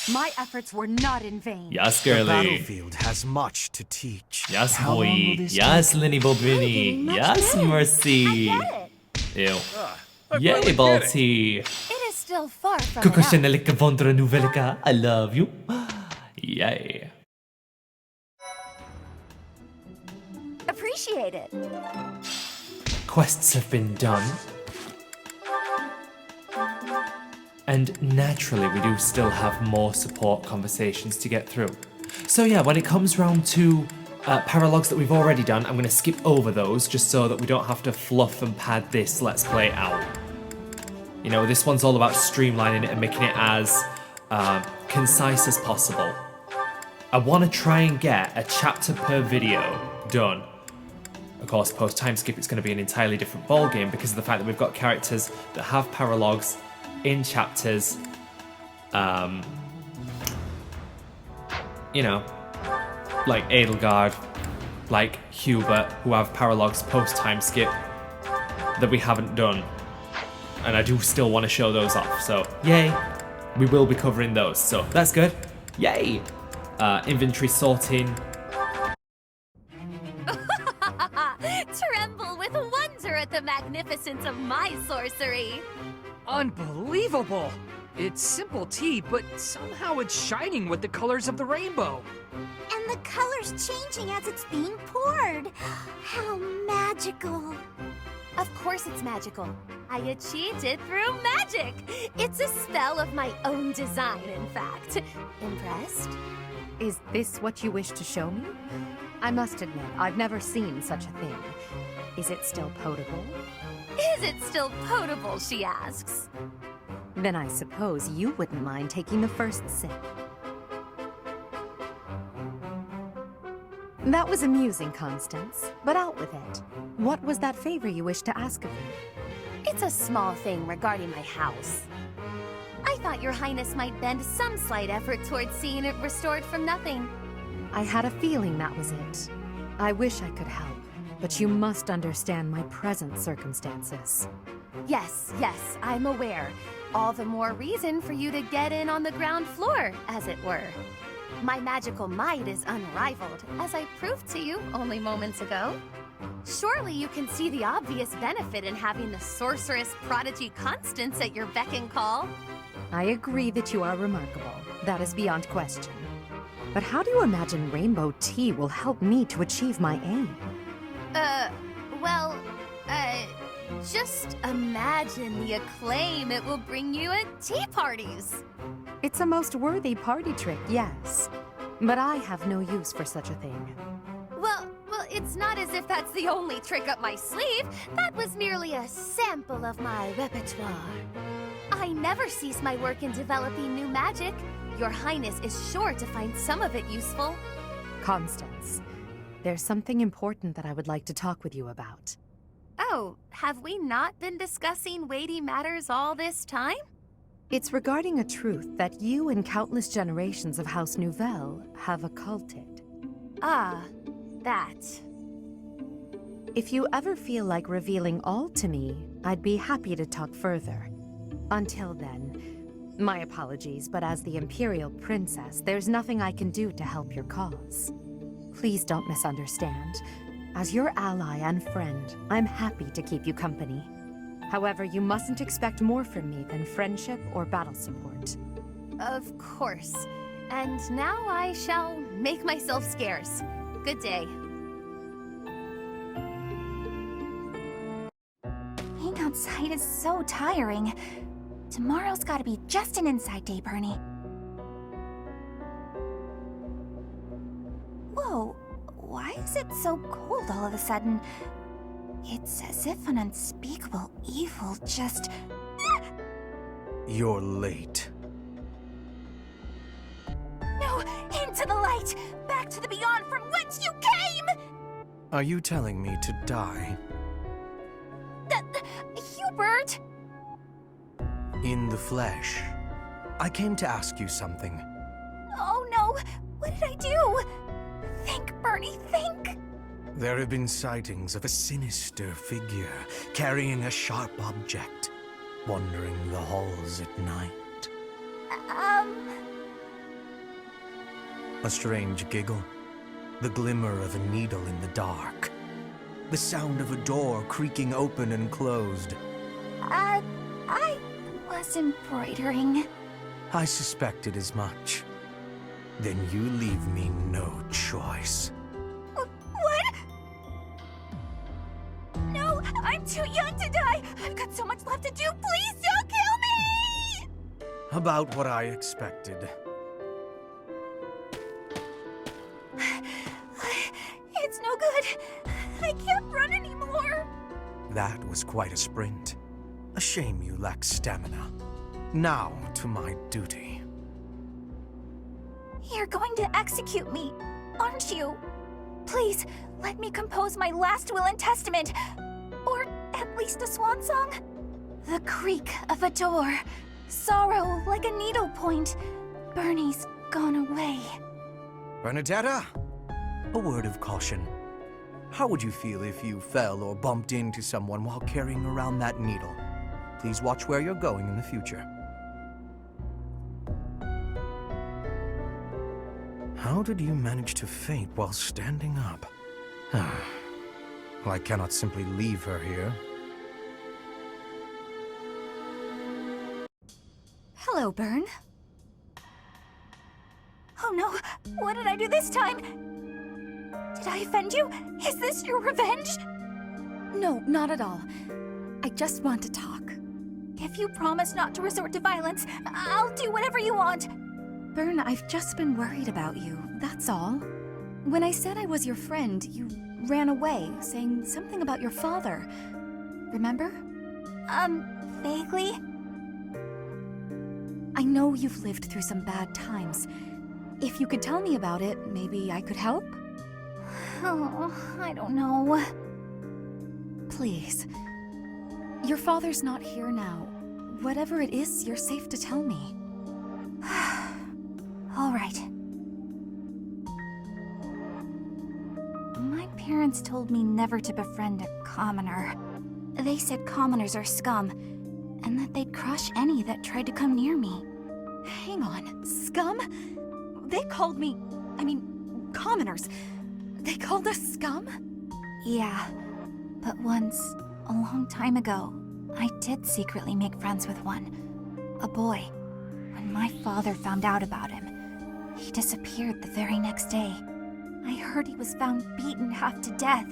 My efforts were not in vain. Yes, The girly. battlefield has much to teach. Yes, How long boy. will this Yes, Linny Bobini. Yes, Mercy. Ew. Yay, Balti. It is still far from Coco enough. Chanelica Vondra Nuvelica. I love you. Yay. Appreciate it. Quests have been done. And naturally, we do still have more support conversations to get through. So yeah, when it comes round to paralogs that we've already done, I'm going to skip over those just so that we don't have to fluff and pad this Let's Play out. You know, this one's all about streamlining it and making it as concise as possible. I want to try and get a chapter per video done. Of course, post time skip, it's going to be an entirely different ballgame because of the fact that we've got characters that have paralogs in chapters, you know, like Edelgard, like Hubert, who have paralogs post time skip that we haven't done. And I do still want to show those off, so yay, we will be covering those, so that's good, yay! Inventory sorting. Tremble with wonder at the magnificence of my sorcery. Unbelievable! It's simple tea, but somehow it's shining with the colors of the rainbow. And the color's changing as it's being poured. How magical. Of course it's magical. I achieved it through magic. It's a spell of my own design, in fact. Impressed? Is this what you wish to show me? I must admit, I've never seen such a thing. Is it still potable? Is it still potable, she asks. Then I suppose you wouldn't mind taking the first sip. That was amusing, Constance, but out with it. What was that favor you wished to ask of me? It's a small thing regarding my house. I thought your highness might bend some slight effort towards seeing it restored from nothing. I had a feeling that was it. I wish I could help, but you must understand my present circumstances. Yes, I'm aware. All the more reason for you to get in on the ground floor, as it were. My magical might is unrivaled, as I proved to you only moments ago. Surely you can see the obvious benefit in having the sorceress prodigy Constance at your beck and call. I agree that you are remarkable. That is beyond question. But how do you imagine rainbow tea will help me to achieve my aim? Just imagine the acclaim it will bring you at tea parties. It's a most worthy party trick, yes. But I have no use for such a thing. Well, it's not as if that's the only trick up my sleeve. That was merely a sample of my repertoire. I never cease my work in developing new magic. Your Highness is sure to find some of it useful. Constance, there's something important that I would like to talk with you about. Oh, have we not been discussing weighty matters all this time? It's regarding a truth that you and countless generations of House Nouvelle have occulted. Ah, that. If you ever feel like revealing all to me, I'd be happy to talk further. Until then, my apologies, but as the Imperial Princess, there's nothing I can do to help your cause. Please don't misunderstand. As your ally and friend, I'm happy to keep you company. However, you mustn't expect more from me than friendship or battle support. Of course. And now I shall make myself scarce. Good day. Being outside is so tiring. Tomorrow's gotta be just an inside day, Bernie. Whoa, why is it so cold all of a sudden? It's as if an unspeakable evil just... You're late. No, into the light! Back to the beyond from whence you came! Are you telling me to die? Hubert! In the flesh. I came to ask you something. Oh no, what did I do? Think, Bernie, think! There have been sightings of a sinister figure carrying a sharp object, wandering the halls at night. A strange giggle, the glimmer of a needle in the dark, the sound of a door creaking open and closed. I was embroidering. I suspected as much. Then you leave me no choice. What? No, I'm too young to die! I've got so much left to do, please don't kill me! About what I expected. It's no good. I can't run anymore. That was quite a sprint. A shame you lack stamina. Now to my duty. You're going to execute me, aren't you? Please, let me compose my last will and testament. Or at least a swan song. The creak of a door. Sorrow like a needle point. Bernie's gone away. Bernadetta, a word of caution. How would you feel if you fell or bumped into someone while carrying around that needle? Please watch where you're going in the future. How did you manage to faint while standing up? Well, I cannot simply leave her here. Hello, Byrne. Oh no, what did I do this time? Did I offend you? Is this your revenge? No, not at all. I just want to talk. If you promise not to resort to violence, I'll do whatever you want. Byrne, I've just been worried about you, that's all. When I said I was your friend, you ran away, saying something about your father. Remember? Vaguely? I know you've lived through some bad times. If you could tell me about it, maybe I could help? Oh, I don't know. Please. Your father's not here now. Whatever it is, you're safe to tell me. All right. My parents told me never to befriend a commoner. They said commoners are scum, and that they'd crush any that tried to come near me. Hang on, scum? They called me... commoners. They called us scum? Yeah, but once, a long time ago, I did secretly make friends with one. A boy. When my father found out about him, he disappeared the very next day. I heard he was found beaten half to death.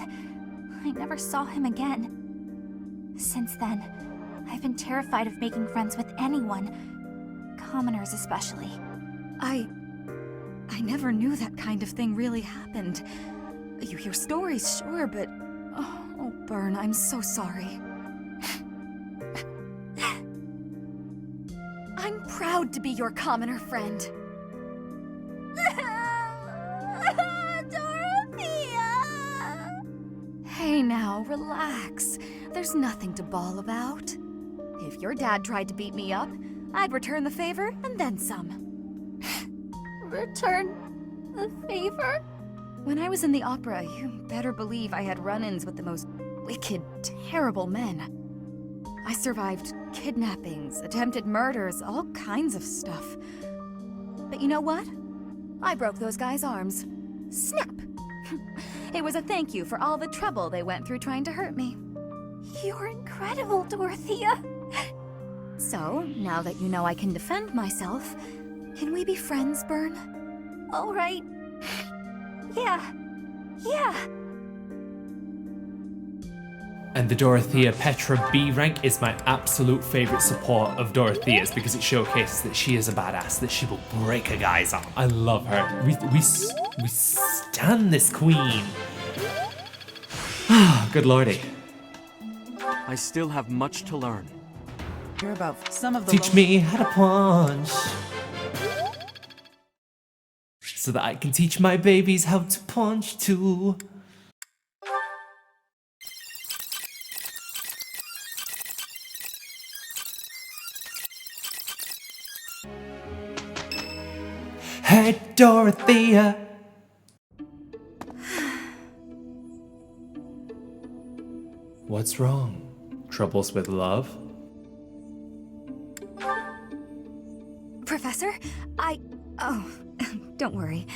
I never saw him again. Since then, I've been terrified of making friends with anyone. Commoners especially. I never knew that kind of thing really happened. You hear stories, sure, but... Oh, Byrne, I'm so sorry. I'm proud to be your commoner friend. Dorothea! Hey now, relax. There's nothing to bawl about. If your dad tried to beat me up, I'd return the favor and then some. Return the favor? When I was in the opera, you better believe I had run-ins with the most wicked, terrible men. I survived kidnappings, attempted murders, all kinds of stuff. But you know what? I broke those guys' arms. Snap! It was a thank you for all the trouble they went through trying to hurt me. You're incredible, Dorothea. So, now that you know I can defend myself, can we be friends, Byrne? All right. Yeah. And the Dorothea Petra B rank is my absolute favourite support of Dorothea's because it showcases that she is a badass, that she will break a guy's arm. I love her. We stan this queen. Good lordy. I still have much to learn. Hear about some of the Teach me how to punch. So that I can teach my babies how to punch too. Hey, Dorothea. What's wrong? Troubles with love? Professor, Oh, don't worry.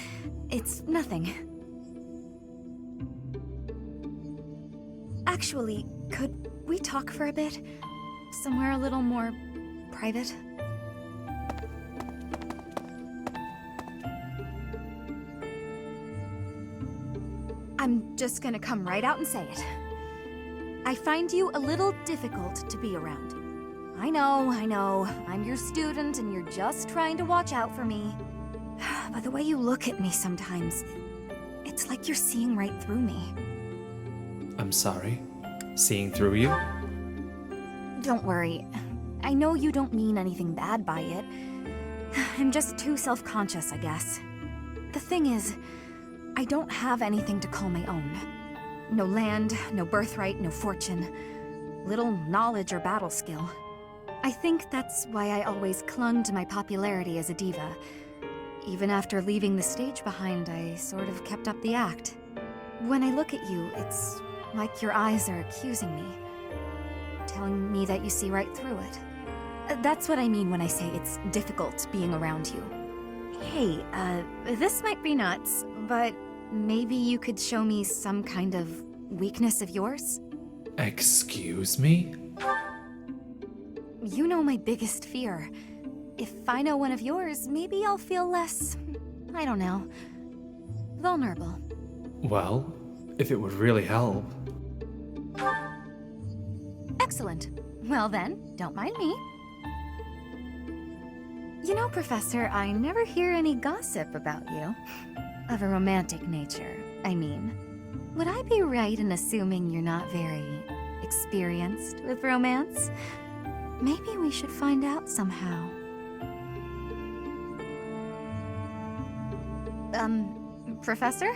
It's nothing. Actually, could we talk for a bit? Somewhere a little more private? I'm just gonna come right out and say it. I find you a little difficult to be around. I know. I'm your student and you're just trying to watch out for me. But the way you look at me sometimes, it's like you're seeing right through me. I'm sorry. Seeing through you? Don't worry. I know you don't mean anything bad by it. I'm just too self-conscious, I guess. The thing is, I don't have anything to call my own. No land, no birthright, no fortune. Little knowledge or battle skill. I think that's why I always clung to my popularity as a diva. Even after leaving the stage behind, I sort of kept up the act. When I look at you, it's like your eyes are accusing me. Telling me that you see right through it. That's what I mean when I say it's difficult being around you. Hey, this might be nuts, but maybe you could show me some kind of weakness of yours? Excuse me? You know my biggest fear. If I know one of yours, maybe I'll feel less, I don't know, vulnerable. Well, if it would really help. Excellent. Well then, don't mind me. You know, Professor, I never hear any gossip about you. Of a romantic nature, I mean. Would I be right in assuming you're not very experienced with romance? Maybe we should find out somehow. Professor?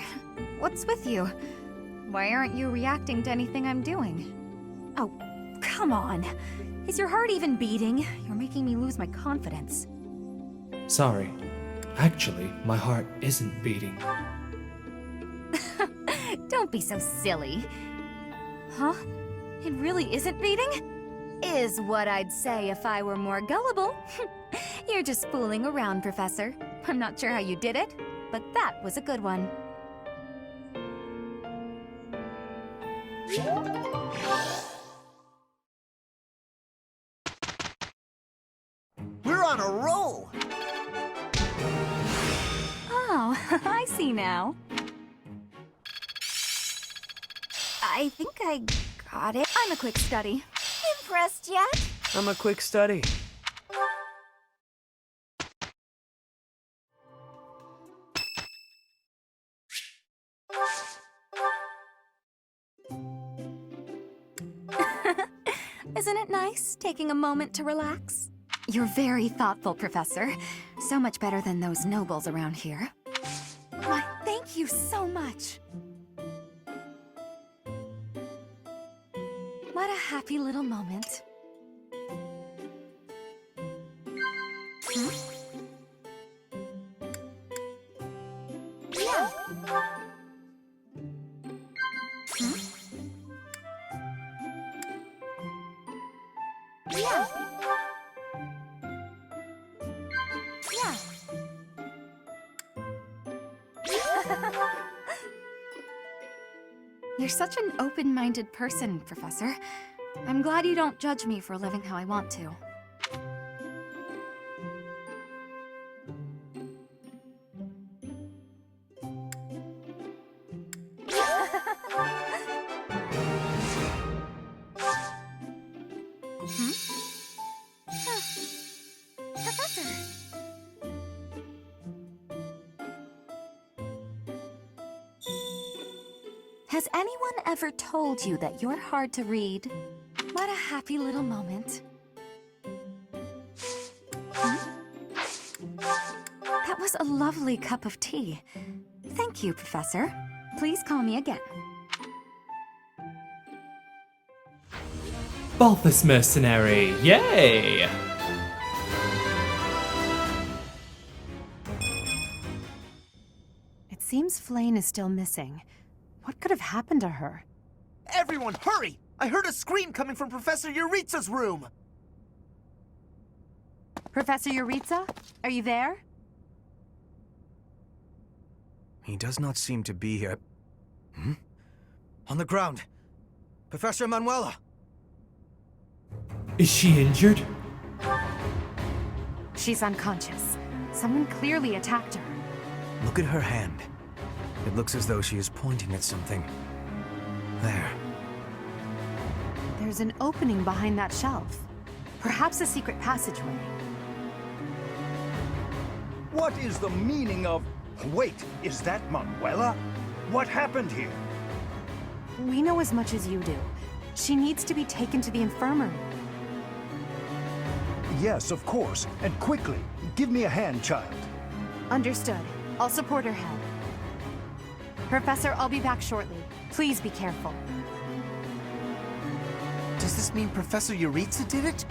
What's with you? Why aren't you reacting to anything I'm doing? Oh, come on. Is your heart even beating? You're making me lose my confidence. Sorry. Actually, my heart isn't beating. Don't be so silly. Huh? It really isn't beating? Is what I'd say if I were more gullible. You're just fooling around, Professor. I'm not sure how you did it, but that was a good one. We're on a roll! Oh, I see now. I think I got it. I'm a quick study. Impressed yet? I'm a quick study. Isn't it nice, taking a moment to relax? You're very thoughtful, Professor. So much better than those nobles around here. Why, thank you so much. What a happy little moment. Hmm? Yeah. Hmm? Yeah. Yeah. You're such an open-minded person, Professor. I'm glad you don't judge me for living how I want to. Has anyone ever told you that you're hard to read? What a happy little moment. That was a lovely cup of tea. Thank you, Professor. Please call me again. Balthus mercenary, yay! It seems Flayn is still missing. What could have happened to her? Everyone, hurry! I heard a scream coming from Professor Yuritsa's room! Professor Yuritsa? Are you there? He does not seem to be here. On the ground! Professor Manuela! Is she injured? She's unconscious. Someone clearly attacked her. Look at her hand. It looks as though she is pointing at something. There. There's an opening behind that shelf. Perhaps a secret passageway. What is the meaning of... Wait, is that Manuela? What happened here? We know as much as you do. She needs to be taken to the infirmary. Yes, of course. And quickly. Give me a hand, child. Understood. I'll support her head. Professor, I'll be back shortly. Please be careful. Does this mean Professor Yuritsa did it?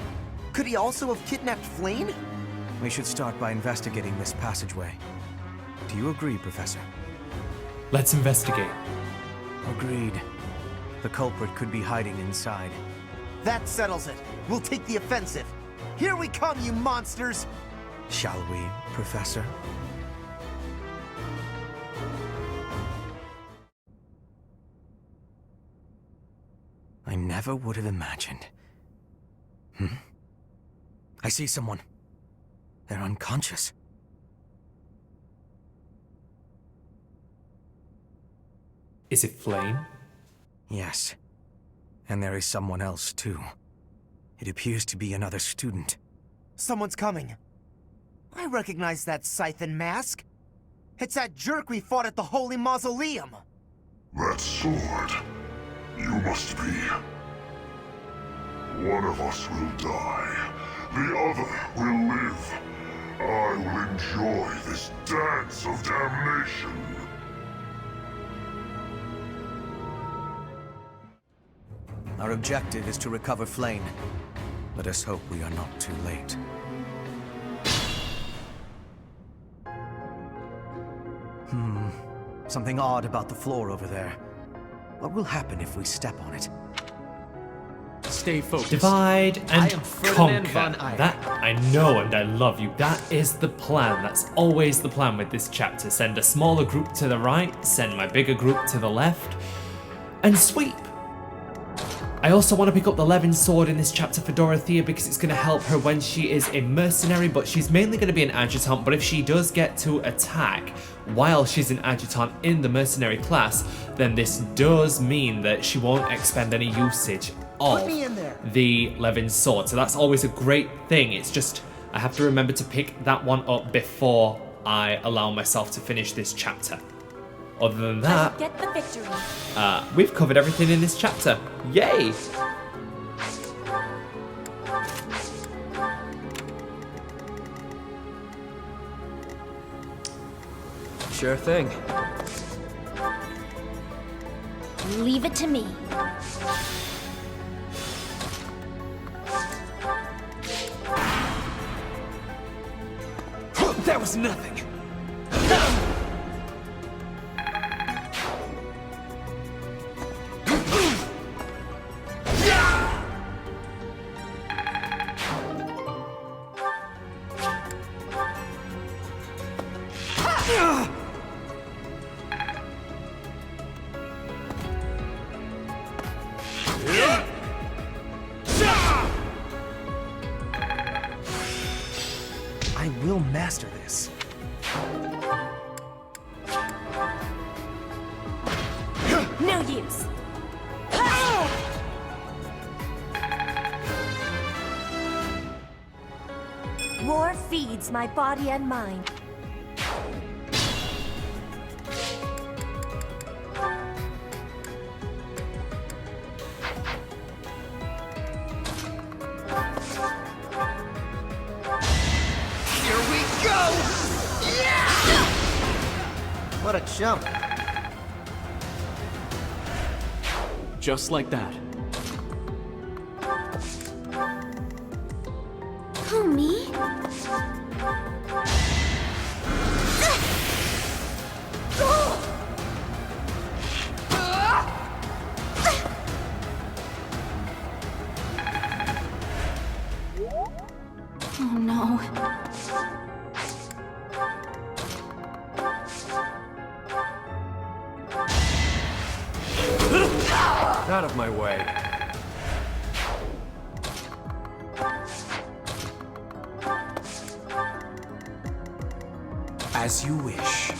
Could he also have kidnapped Flayn? We should start by investigating this passageway. Do you agree, Professor? Let's investigate. Agreed. The culprit could be hiding inside. That settles it. We'll take the offensive. Here we come, you monsters! Shall we, Professor? I never would have imagined. I see someone. They're unconscious. Is it Flayn? Yes. And there is someone else, too. It appears to be another student. Someone's coming. I recognize that Scythen mask. It's that jerk we fought at the Holy Mausoleum. That sword. You must be. One of us will die. The other will live. I will enjoy this dance of damnation. Our objective is to recover Flayn. Let us hope we are not too late. Something odd about the floor over there. What will happen if we step on it? Stay focused. Divide and Ferdinand conquer. von Eyre. That I know and I love you. That is the plan. That's always the plan with this chapter. Send a smaller group to the right, send my bigger group to the left, and sweep. I also want to pick up the Levin sword in this chapter for Dorothea because it's going to help her when she is a mercenary, but she's mainly going to be an adjutant. But if she does get to attack while she's an adjutant in the mercenary class, then this does mean that she won't expend any usage of the Levin sword. So that's always a great thing. It's just I have to remember to pick that one up before I allow myself to finish this chapter. Other than that, Get the victory. we've covered everything in this chapter. Yay! Sure thing. Leave it to me. That was nothing. I will master this. No use. War feeds my body and mind. jump. Just like that. Who, me? Oh no. Out of my way. As you wish.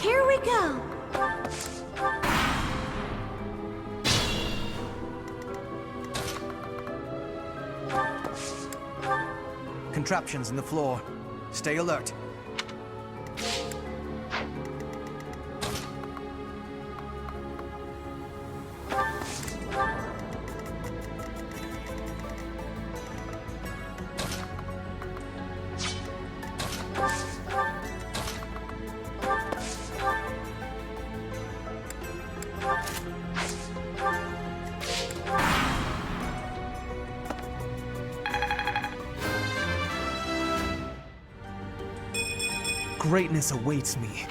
Here we go. Contraptions in the floor. Stay alert. Greatness awaits me.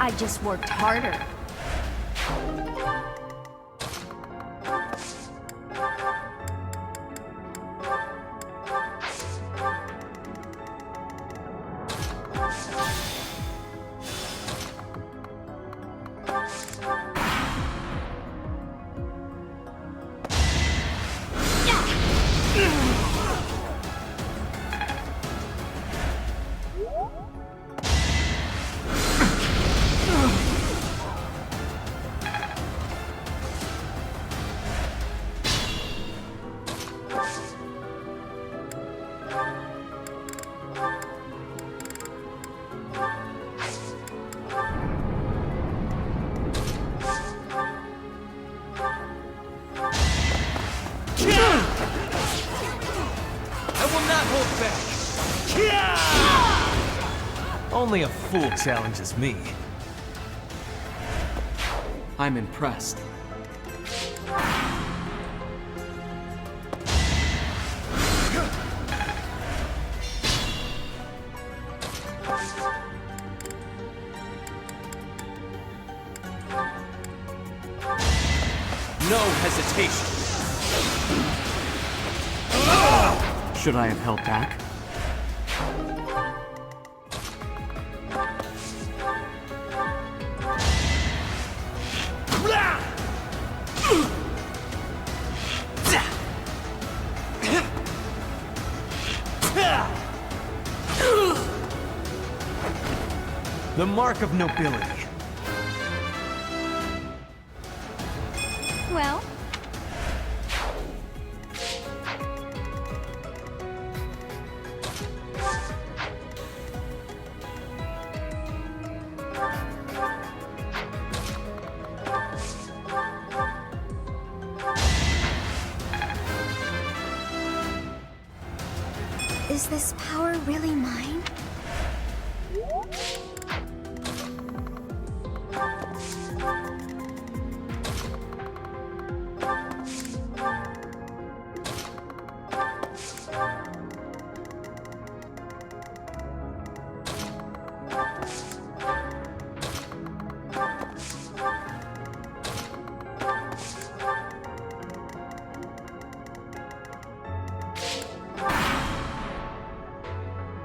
I just worked harder. Only a fool challenges me. I'm impressed. No hesitation. Should I have held back? The mark of nobility. Well, this power really mine?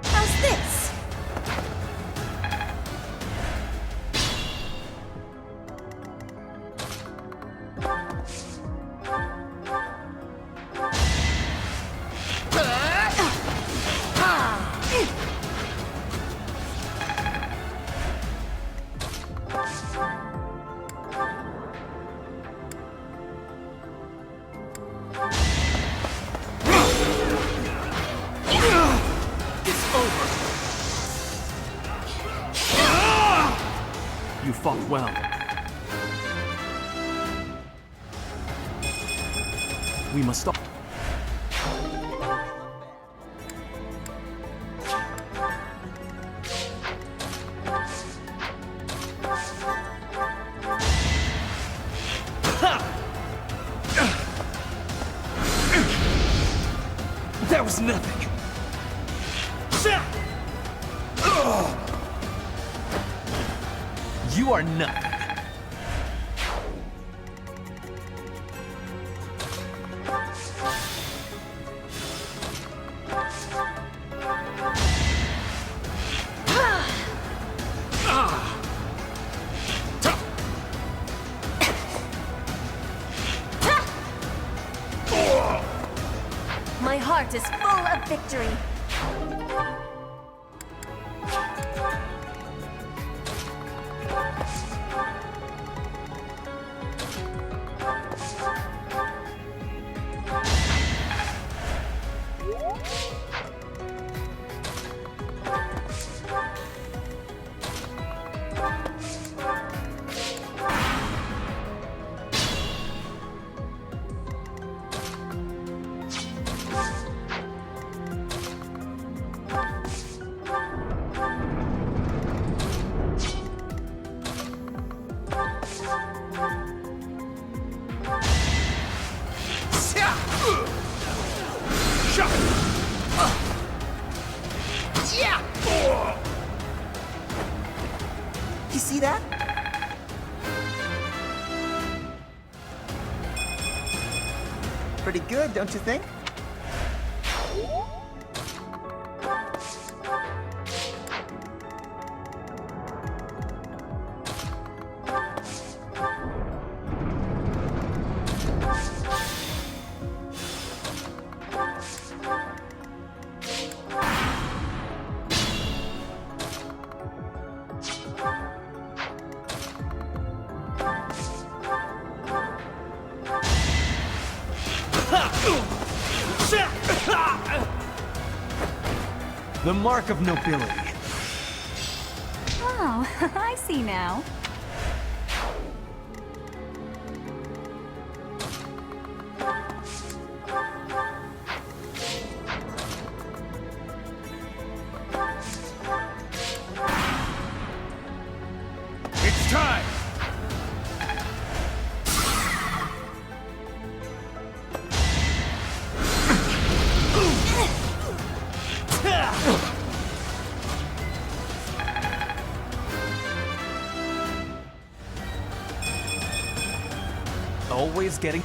How's this? It's over. You fought well. We must stop. That was nothing. You are nothing. My heart is full of victory. You see that? Pretty good, don't you think? The mark of nobility. Oh, I see now. It's time! Always getting...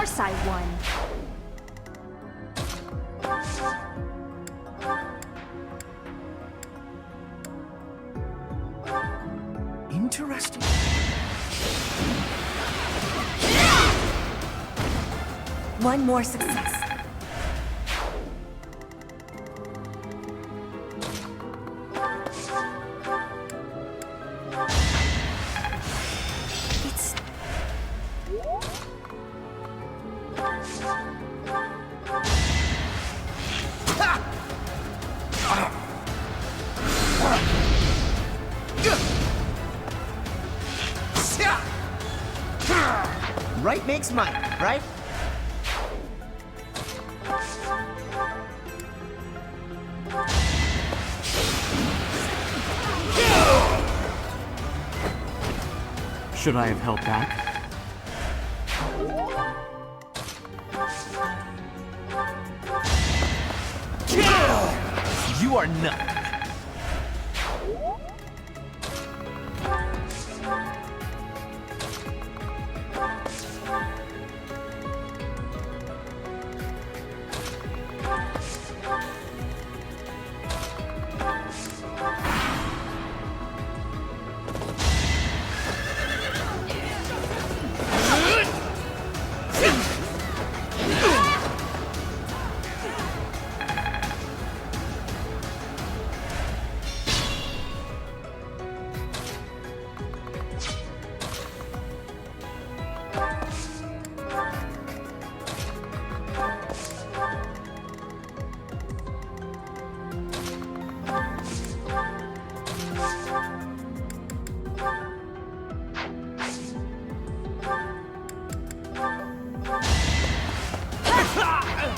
course I won. Interesting. One more success. It's... Right makes might, right? Should I have held back? You are nothing.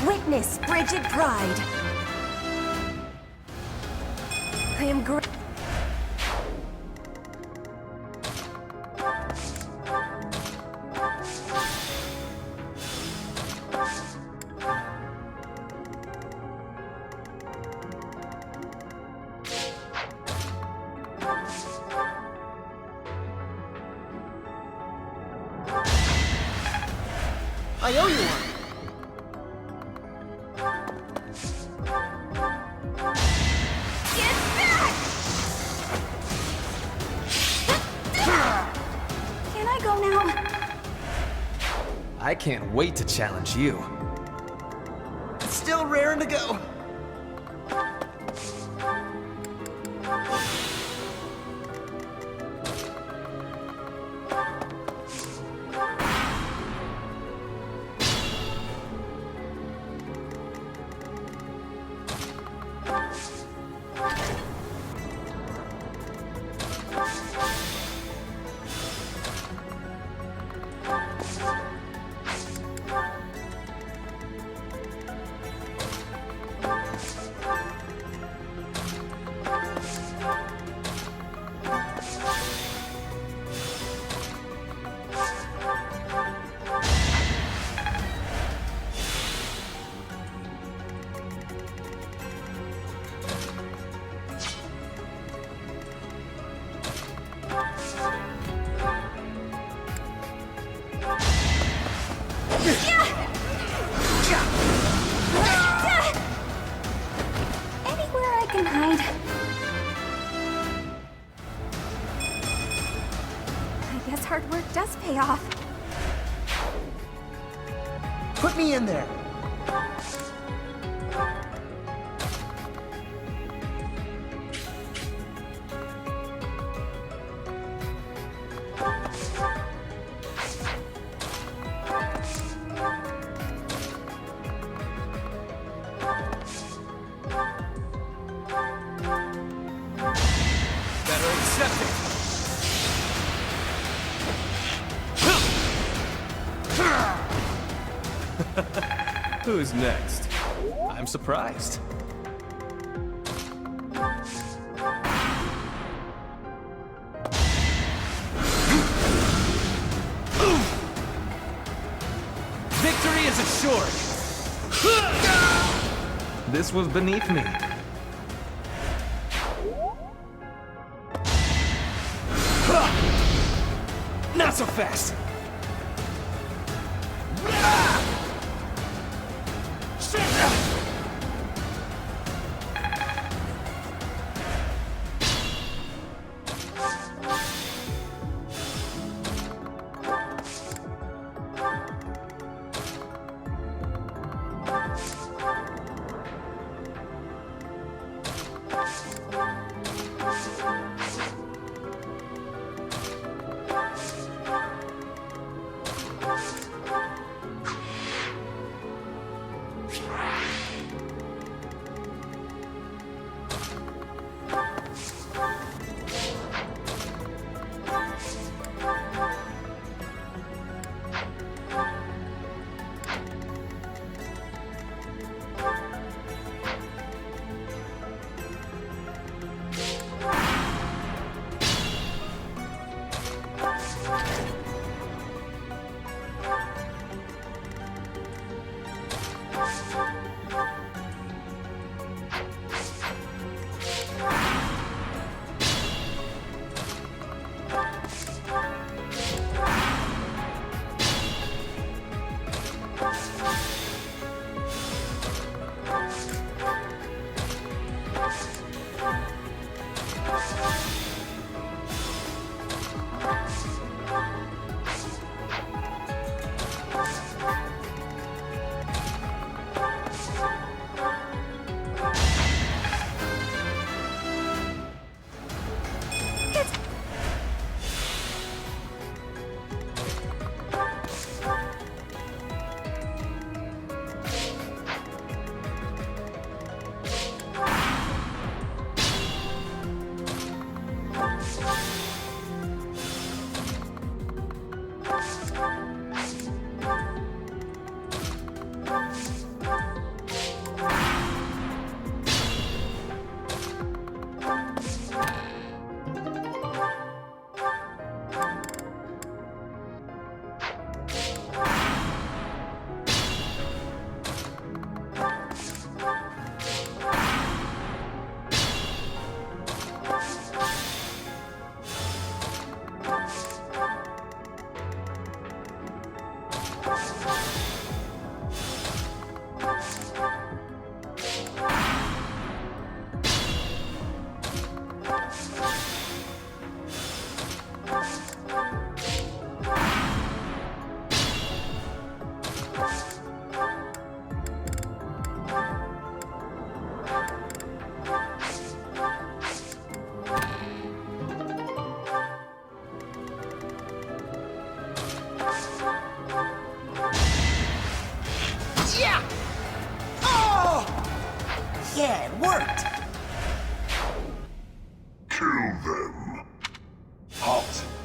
Witness frigid pride. I am great. I owe you one. Can I go now? I can't wait to challenge you. It's still raring to go. Anywhere I can hide. I guess hard work does pay off. Put me in there. Better accept it. Who's next? I'm surprised. Victory is assured. This was beneath me. Not so fast.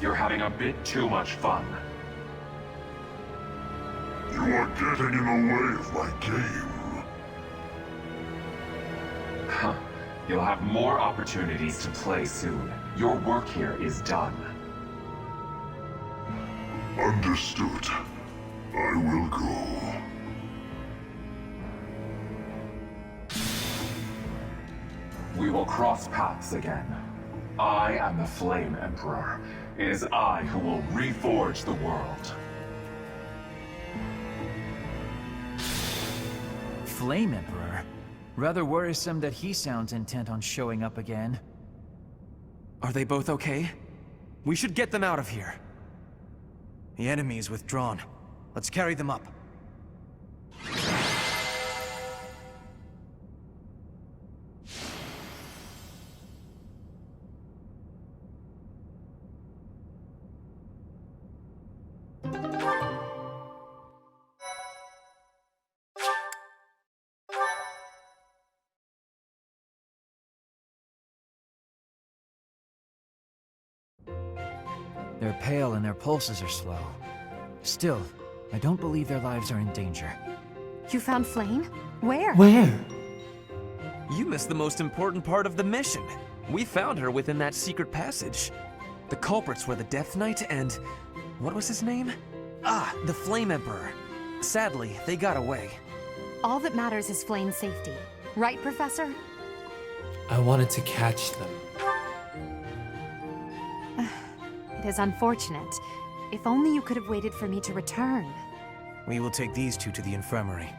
You're having a bit too much fun. You are getting in the way of my game. Huh. You'll have more opportunities to play soon. Your work here is done. Understood. I will go. We will cross paths again. I am the Flame Emperor. It is I who will reforge the world. Flame Emperor? Rather worrisome that he sounds intent on showing up again. Are they both okay? We should get them out of here. The enemy is withdrawn. Let's carry them up. They're pale and their pulses are slow. Still, I don't believe their lives are in danger. You found Flame? Where? Where? You missed the most important part of the mission. We found her within that secret passage. The culprits were the Death Knight and... what was his name? Ah, the Flame Emperor. Sadly, they got away. All that matters is Flame's safety. Right, Professor? I wanted to catch them. It is unfortunate. If only you could have waited for me to return. We will take these two to the infirmary.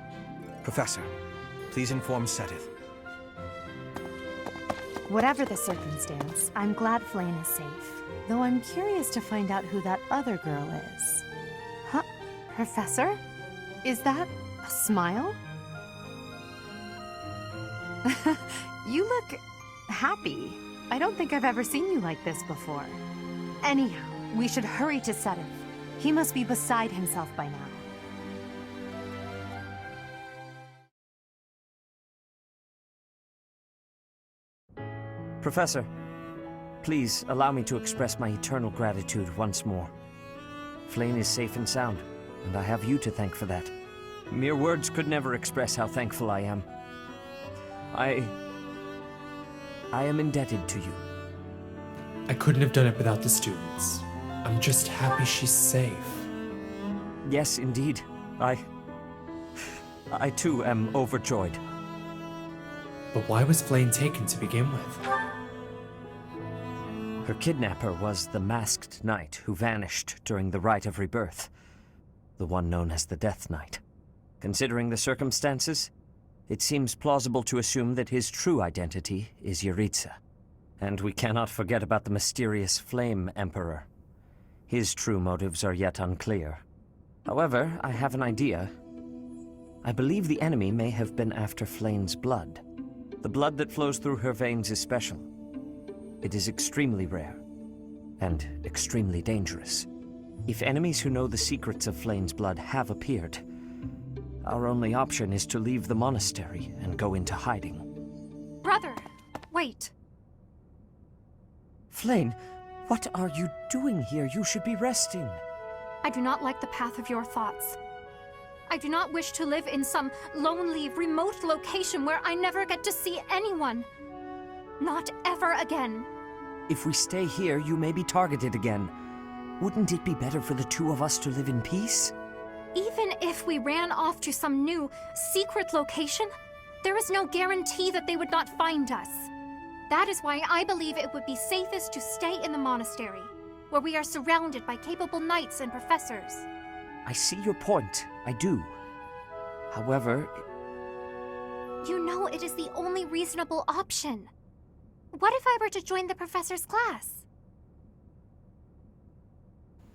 Professor, please inform Seteth. Whatever the circumstance, I'm glad Flame is safe. Though I'm curious to find out who that other girl is. Huh? Professor? Is that a smile? You look happy. I don't think I've ever seen you like this before. Anyhow, we should hurry to Seteth. He must be beside himself by now. Professor, please allow me to express my eternal gratitude once more. Flame is safe and sound, and I have you to thank for that. Mere words could never express how thankful I am. I am indebted to you. I couldn't have done it without the students. I'm just happy she's safe. Yes, indeed. I too am overjoyed. But why was Flame taken to begin with? Her kidnapper was the masked knight who vanished during the Rite of Rebirth. The one known as the Death Knight. Considering the circumstances, it seems plausible to assume that his true identity is Yaritza. And we cannot forget about the mysterious Flame Emperor. His true motives are yet unclear. However, I have an idea. I believe the enemy may have been after Flame's blood. The blood that flows through her veins is special. It is extremely rare, and extremely dangerous. If enemies who know the secrets of Flame's blood have appeared, our only option is to leave the monastery and go into hiding. Brother, wait. Flame, what are you doing here? You should be resting. I do not like the path of your thoughts. I do not wish to live in some lonely, remote location where I never get to see anyone. Not ever again. If we stay here, you may be targeted again. Wouldn't it be better for the two of us to live in peace? Even if we ran off to some new, secret location, there is no guarantee that they would not find us. That is why I believe it would be safest to stay in the monastery, where we are surrounded by capable knights and professors. I see your point. I do. However... You know it is the only reasonable option. What if I were to join the professor's class?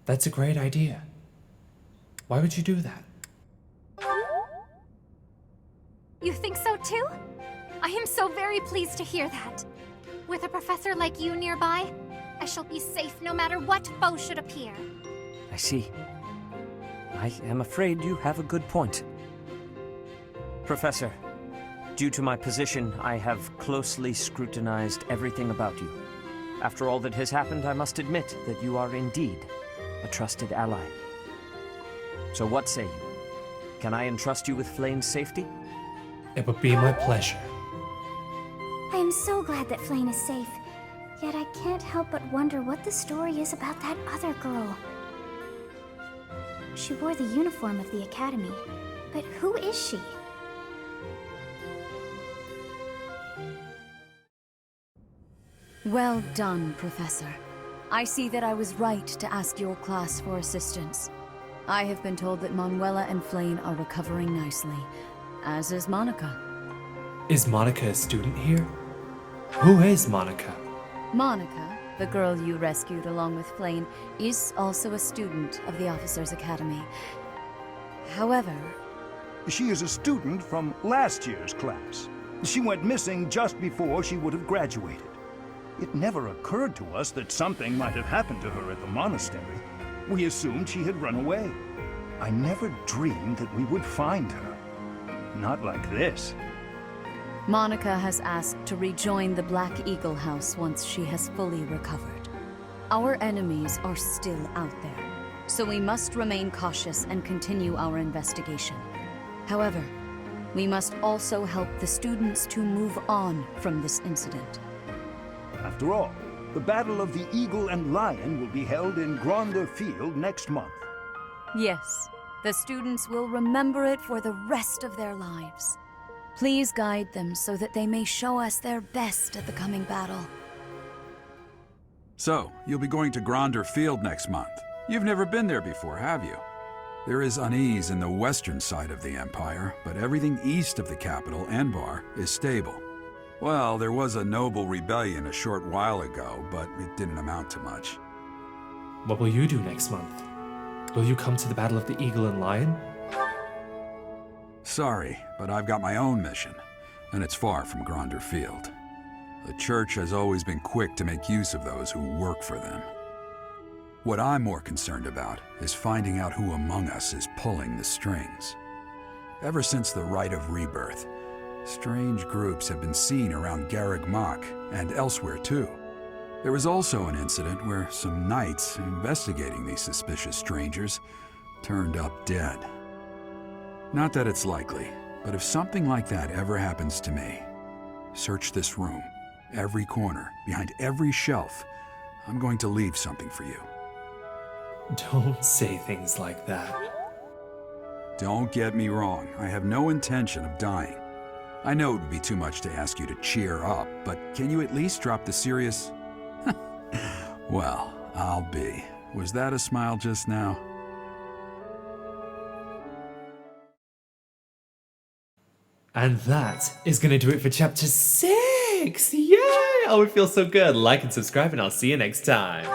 That's a great idea. Why would you do that? You think so too? I am so very pleased to hear that. With a professor like you nearby, I shall be safe no matter what foe should appear. I see. I am afraid you have a good point. Professor, due to my position, I have closely scrutinized everything about you. After all that has happened, I must admit that you are indeed a trusted ally. So what say you? Can I entrust you with Flane's safety? It would be my pleasure. I am so glad that Flane is safe. Yet I can't help but wonder what the story is about that other girl. She wore the uniform of the Academy, but who is she? Well done, Professor. I see that I was right to ask your class for assistance. I have been told that Manuela and Flane are recovering nicely, as is Monica. Is Monica a student here? Who is Monica? Monica, the girl you rescued along with Flane, is also a student of the Officers' Academy. However... She is a student from last year's class. She went missing just before she would have graduated. It never occurred to us that something might have happened to her at the monastery. We assumed she had run away. I never dreamed that we would find her. Not like this. Monica has asked to rejoin the Black Eagle House once she has fully recovered. Our enemies are still out there, so we must remain cautious and continue our investigation. However, we must also help the students to move on from this incident. After all, the Battle of the Eagle and Lion will be held in Gronder Field next month. Yes, the students will remember it for the rest of their lives. Please guide them so that they may show us their best at the coming battle. So, you'll be going to Gronder Field next month. You've never been there before, have you? There is unease in the western side of the Empire, but everything east of the capital, Enbar, is stable. Well, there was a noble rebellion a short while ago, but it didn't amount to much. What will you do next month? Will you come to the Battle of the Eagle and Lion? Sorry, but I've got my own mission, and it's far from Gronder Field. The Church has always been quick to make use of those who work for them. What I'm more concerned about is finding out who among us is pulling the strings. Ever since the Rite of Rebirth, strange groups have been seen around Garreg Mach and elsewhere too. There was also an incident where some knights investigating these suspicious strangers turned up dead. Not that it's likely, but if something like that ever happens to me, search this room, every corner, behind every shelf. I'm going to leave something for you. Don't say things like that. Don't get me wrong, I have no intention of dying. I know it would be too much to ask you to cheer up, but can you at least drop the serious... Well, I'll be. Was that a smile just now? And that is going to do it for Chapter 6! Yay! Oh, it feels so good. Like and subscribe, and I'll see you next time.